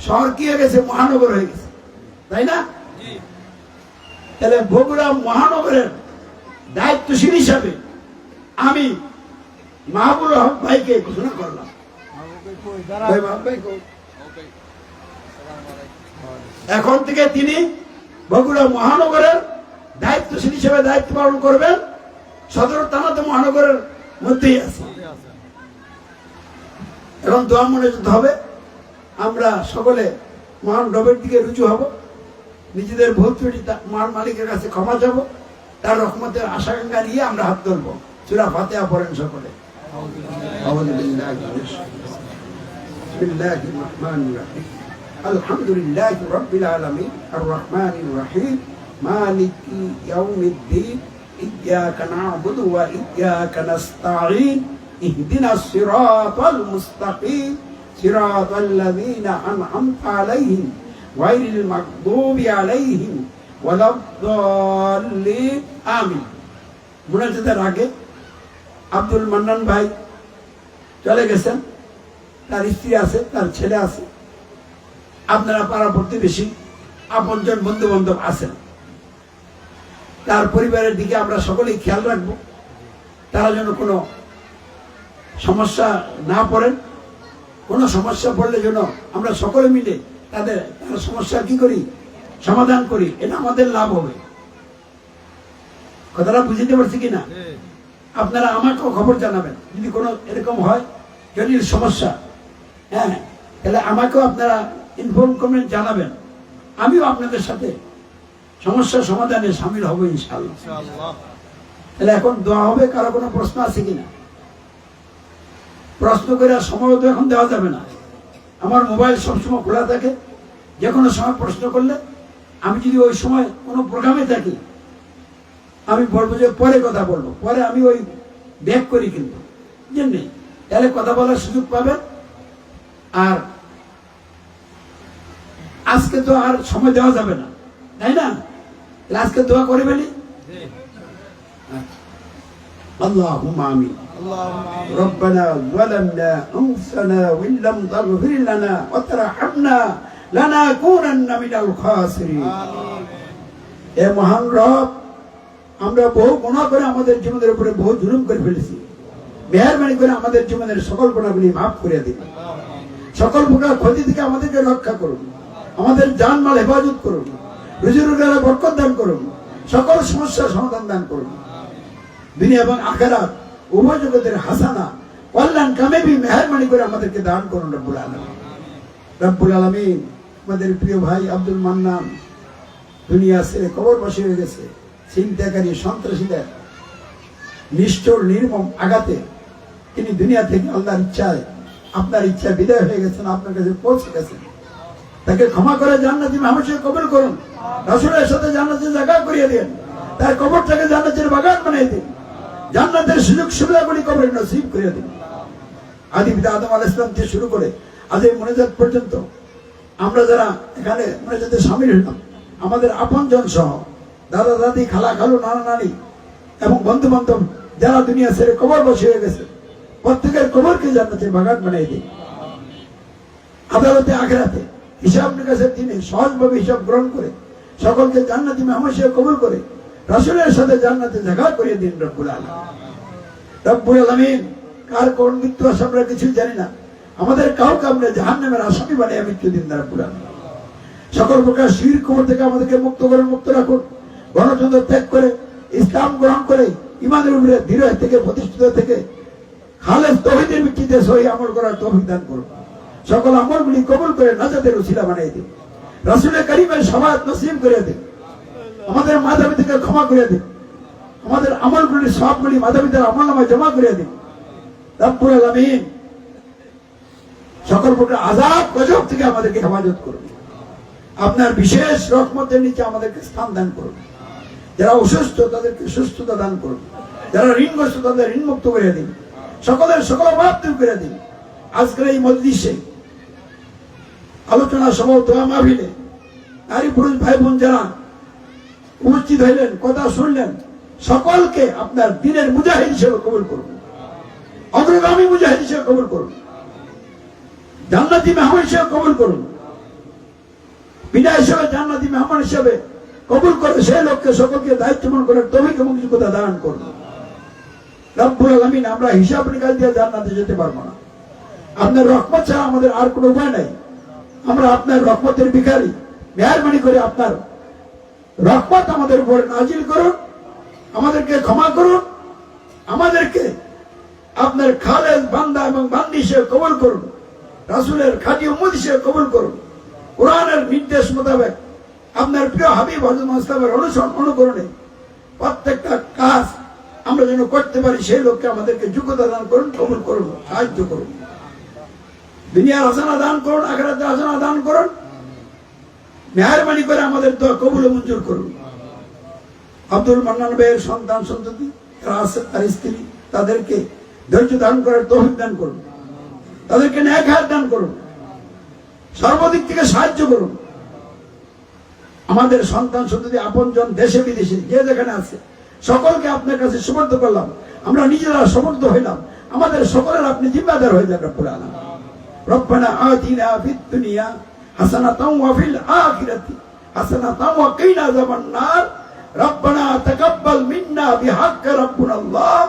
শহর কি হয়ে গেছে, মহানগর হয়ে গেছে, তাই না? তাহলে বগুড়া মহানগরের দায়িত্বশীল হিসাবে আমি মাহবুবুল হক ভাইকে ঘোষণা করলাম। এখন থেকে তিনি বগুড়া মহানগরের দায়িত্বশীল হিসেবে দায়িত্ব পালন করবেন। সদর থানা তো মহানগরের মধ্যেই আছে। এখন দোয়া মনে যেতে হবে, আমরা সকলে মহান রবের দিকে রুজু হব। নিজেদের ভুল ত্রুটি মালিকের কাছে ক্ষমা চাবো, তার রহমতের আশাকাঙ্ক্ষা নিয়ে আমরা হাত ধরবো। সূরা ফাতিহা পড়েন সকলে। আউযু বিল্লাহি মিনাশ বিসমিল্লাহির রহমানির রহিম আলহামদুলিল্লাহি রাব্বিল আলামিন আর রহমানির রহিম মালিকি ইয়াউমিদ্দিন ইয়্যাকা না'বুদু ওয়া ইয়্যাকা নাস্তাঈন ইহদিনাস সিরাতাল মুস্তাকিম সিরাতাল লাযীনা আন'আমতা আলাইহিম গায়রিল মাগদুবি আলাইহিম ওয়ালাদ-দাল্লিন আমিন। মুনাজাতের আগে আব্দুল মান্নান ভাই চলে গেছেন, তার স্ত্রী আছে, তার ছেলে আছে, আপনারা পাড়া প্রতিবেশী আপনজন বন্ধু বান্ধব আছেন, তার পরিবারের দিকে আমরা সকলেই খেয়াল রাখবো, তারা যেন কোনো সমস্যা না পড়েন। কোনো সমস্যা পড়লে যেন আমরা সকলে মিলে তার সমস্যা কি করি, সমাধান করি, এটা আমাদের লাভ হবে। কথাটা বুঝতে পারছি কিনা? আপনারা আমাকেও খবর জানাবেন যদি কোনো এরকম হয় জটিল সমস্যা, হ্যাঁ, তাহলে আমাকেও আপনারা ইনফর্ম করবেন, জানাবেন। আমিও আপনাদের সাথে সমস্যার সমাধানে সামিল হবো ইনশাআল্লাহ। তাহলে এখন দোয়া হবে। কারো কোনো প্রশ্ন আছে কিনা? প্রশ্ন করে সময় তো এখন দেওয়া যাবে না। আমার মোবাইল সবসময় খোলা থাকে, যে কোনো সময় প্রশ্ন করলে আমি যদি ওই সময় কোনো প্রোগ্রামে থাকি আমি বলবো যে পরে কথা বলবো, পরে আমি ওই ব্যাক করি, কিন্তু জানি তাহলে কথা বলার সুযোগ পাবেন। আর আজকে তো আর সময় দেওয়া যাবে না, তাই না? আজকে দোয়া করে ফেলি। اللهم آمين ربنا ظلمنا أنفسنا وإن لم تغفر لنا وترحمنا لنكونن من الخاسرين। এ মহান রব, আমরা বহু গুনাহ করে আমাদের জীবনের উপরে বহু জুলুম করে ফেলেছি, মেহেরবানি করে আমাদের জীবনের সকল গুনাহগুলি মাফ করে দিন। সকল প্রকার ক্ষতি থেকে আমাদেরকে রক্ষা করুন, আমাদের জানমাল হেফাজত করুন, রুজি রোজগারে বরকত দান করুন, সকল সমস্যার সমাধান দান করুন। দুনিয়া এবং আখিরাত উভয় জগতের হাসানা কল্যাণ কামেবি মেহেরবানি করে আমাদেরকে দান করুন রব্বুল আলামিন। রব্বুল আলামিন, আমাদের প্রিয় ভাই আব্দুল মান্নান দুনিয়া ছেড়ে কবরবাসী হয়ে গেছে। চিন্তাকারী সন্ত্রাসীদের নিষ্ঠুর নির্মম আঘাতে তিনি দুনিয়া থেকে আল্লাহর ইচ্ছায়, আপনার ইচ্ছা বিদায় হয়ে গেছেন, আপনার কাছে পৌঁছে গেছেন। তাকে ক্ষমা করে জান্নাতি মাহমুদকে কবুল করুন, রাসূলের সাথে জান্নাতের জায়গা করিয়ে দিন, তার কবরটাকে জান্নাতের বাগান বানিয়ে দিন, জান্নাতের সুযোগ সুবিধাগুলি কবরে নসিব করে দিন। আদি পিতা আদম আলাইহিস সালাম থেকে শুরু করে আজ এই মুনাজাত পর্যন্ত আমরা যারা এখানে মুনাজাতে শামিল হলাম, আমাদের আপনজন সহ দাদা দাদি, খালা খালু, নানা নানি এবং বন্ধু বান্ধব যারা দুনিয়া ছেড়ে কবর বসে হয়ে গেছে, প্রত্যেকের কবরকে জান্নাতের বাগান বানিয়ে দিন। আদালতে আখিরাতে হিসাব নিকাশের দিনে সহজভাবে হিসাব গ্রহণ করে সকলকে জান্নাতি মেহমান হিসেবে কবুল করে রাসূলের সাথে জান্নাতে জায়গা করিয়ে দিন রব্বুল আলামিন। রব্বুল আলামিন, কার কোন মৃত্যু আসে আমরা কিছুই জানি না, আমাদের কাউকে আমরা জাহান্নামের আসামি বানিয়ে মৃত্যু দিন রব্বুল আলামিন। সকল প্রকার শিরক কবর থেকে আমাদেরকে মুক্ত করে, মুক্ত রাখুন। গণতন্ত্র ত্যাগ করে ইসলাম গ্রহণ করে ইমানের উপরে দৃঢ় থেকে প্রতিষ্ঠিত থেকে খালেস তাওহীদের ভিত্তিতে সহি আমল করার তৌফিক দান করুন। সকল আমলগুলি কবুল করে নাজাতের উসিলা বানিয়ে দিন। রাসূলের কারীমের শাফাআত নসিব করে দিন। আমাদের মাতা-পিতাকে ক্ষমা করে দিন। আমাদের আমলগুলি সবগুলি মাতা-পিতার আমলনামায় জমা করে দিন রব্বুল আলামিন। সকল প্রকার আযাব গজব থেকে আমাদেরকে হেফাজত করুন। আপনার বিশেষ রহমতের নিচে আমাদেরকে স্থান দান করুন। যারা অসুস্থ তাদেরকে সুস্থতা দান করুন। যারা ঋণগ্রস্ত তাদের ঋণ মুক্ত করে দিন। সকলের সকল অভাব দূর করে দিন। আজকের এই মজলিসে আলোচনা সভা, দোয়া মাহফিলে নারী পুরুষ ভাই বোন যারা উপস্থিত হইলেন, কথা শুনলেন, সকলকে আপনার দিনের মুজাহিদ হিসেবে কবুল করুন, অগ্রগামী মুজাহিদ হিসেবে কবুল করুন, জান্নাতি মেহমান হিসেবে কবুল করুন, বিদায় হিসেবে জান্নাতি মেহমান হিসেবে কবুল করে সেই লোককে সকলকে দায়িত্ববান করার তৌফিক এবং যোগ্যতা দান করুন রব্বুল আলামিন। আমরা হিসাব নিকাশ দিয়ে জান্নাতে যেতে পারবো না, আপনার রহমত ছাড়া আমাদের আর কোনো উপায় নাই। আমরা আপনার রহমতের ভিখারি, মেহেরবানি করে আপনার রহমত আমাদের উপর নাজিল করুন, আমাদেরকে ক্ষমা করুন, আমাদেরকে আপনার খালেদ বান্দা এবং বান্দি হিসেবে কবুল করুন, রাসূলের খাঁটি উম্মত হিসেবে কবুল করুন। কোরআনের নির্দেশ মোতাবেক আপনার প্রিয় হাবিব হযরত মুস্তাফার অনুকরণে প্রত্যেকটা কাজ আমরা যেন করতে পারি, সেই লক্ষ্যে আমাদেরকে যোগ্যতা দান করুন, কবুল করুন, সাহায্য করুন। দুনিয়ার হাসানা দান করুন, আখিরাতের হাসানা দান করুন। মেহেরবানি করে আমাদের দোয়া কবুল ও মঞ্জুর করুন। আব্দুল মান্নান ভাইয়ের সন্তান সন্ততি আর স্ত্রী, তাদেরকে ধৈর্য দান করার তৌফিক দান করুন, তাদেরকে ন্যায় খায়াত দান করুন, সর্বদিক থেকে সাহায্য করুন। আমাদের সন্তান সন্ততি আপনজন দেশে বিদেশে যে যেখানে আছে সকলকে আপনার কাছে সুপর্দ করলাম। আমরা নিজেরা সমর্থ হইলাম, আমাদের সকলের আপনি জিম্মাদার হয়ে যান রব্বুল আলামিন। রব্বানা আতিনা ফিদ দুনিয়া হাসানাতাও ওয়া ফিল আখিরাতি হাসানাতাও ওয়া কিনা আযাবান নার। রব্বানা তাকাব্বাল মিন্না বিহাক্কি রাব্বুনাল্লাহ।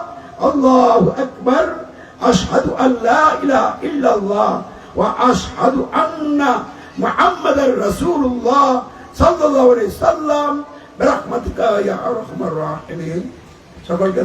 আল্লাহু আকবার। আশহাদু আল্লা ইলাহা ইল্লাল্লাহ ওয়া আশহাদু আন্না মুহাম্মাদার রাসূলুল্লাহ সাল্লাল্লাহু আলাইহি সাল্লাম। বিরহমাতিকা ইয়া আরহামার রাহিমিন। সকলকে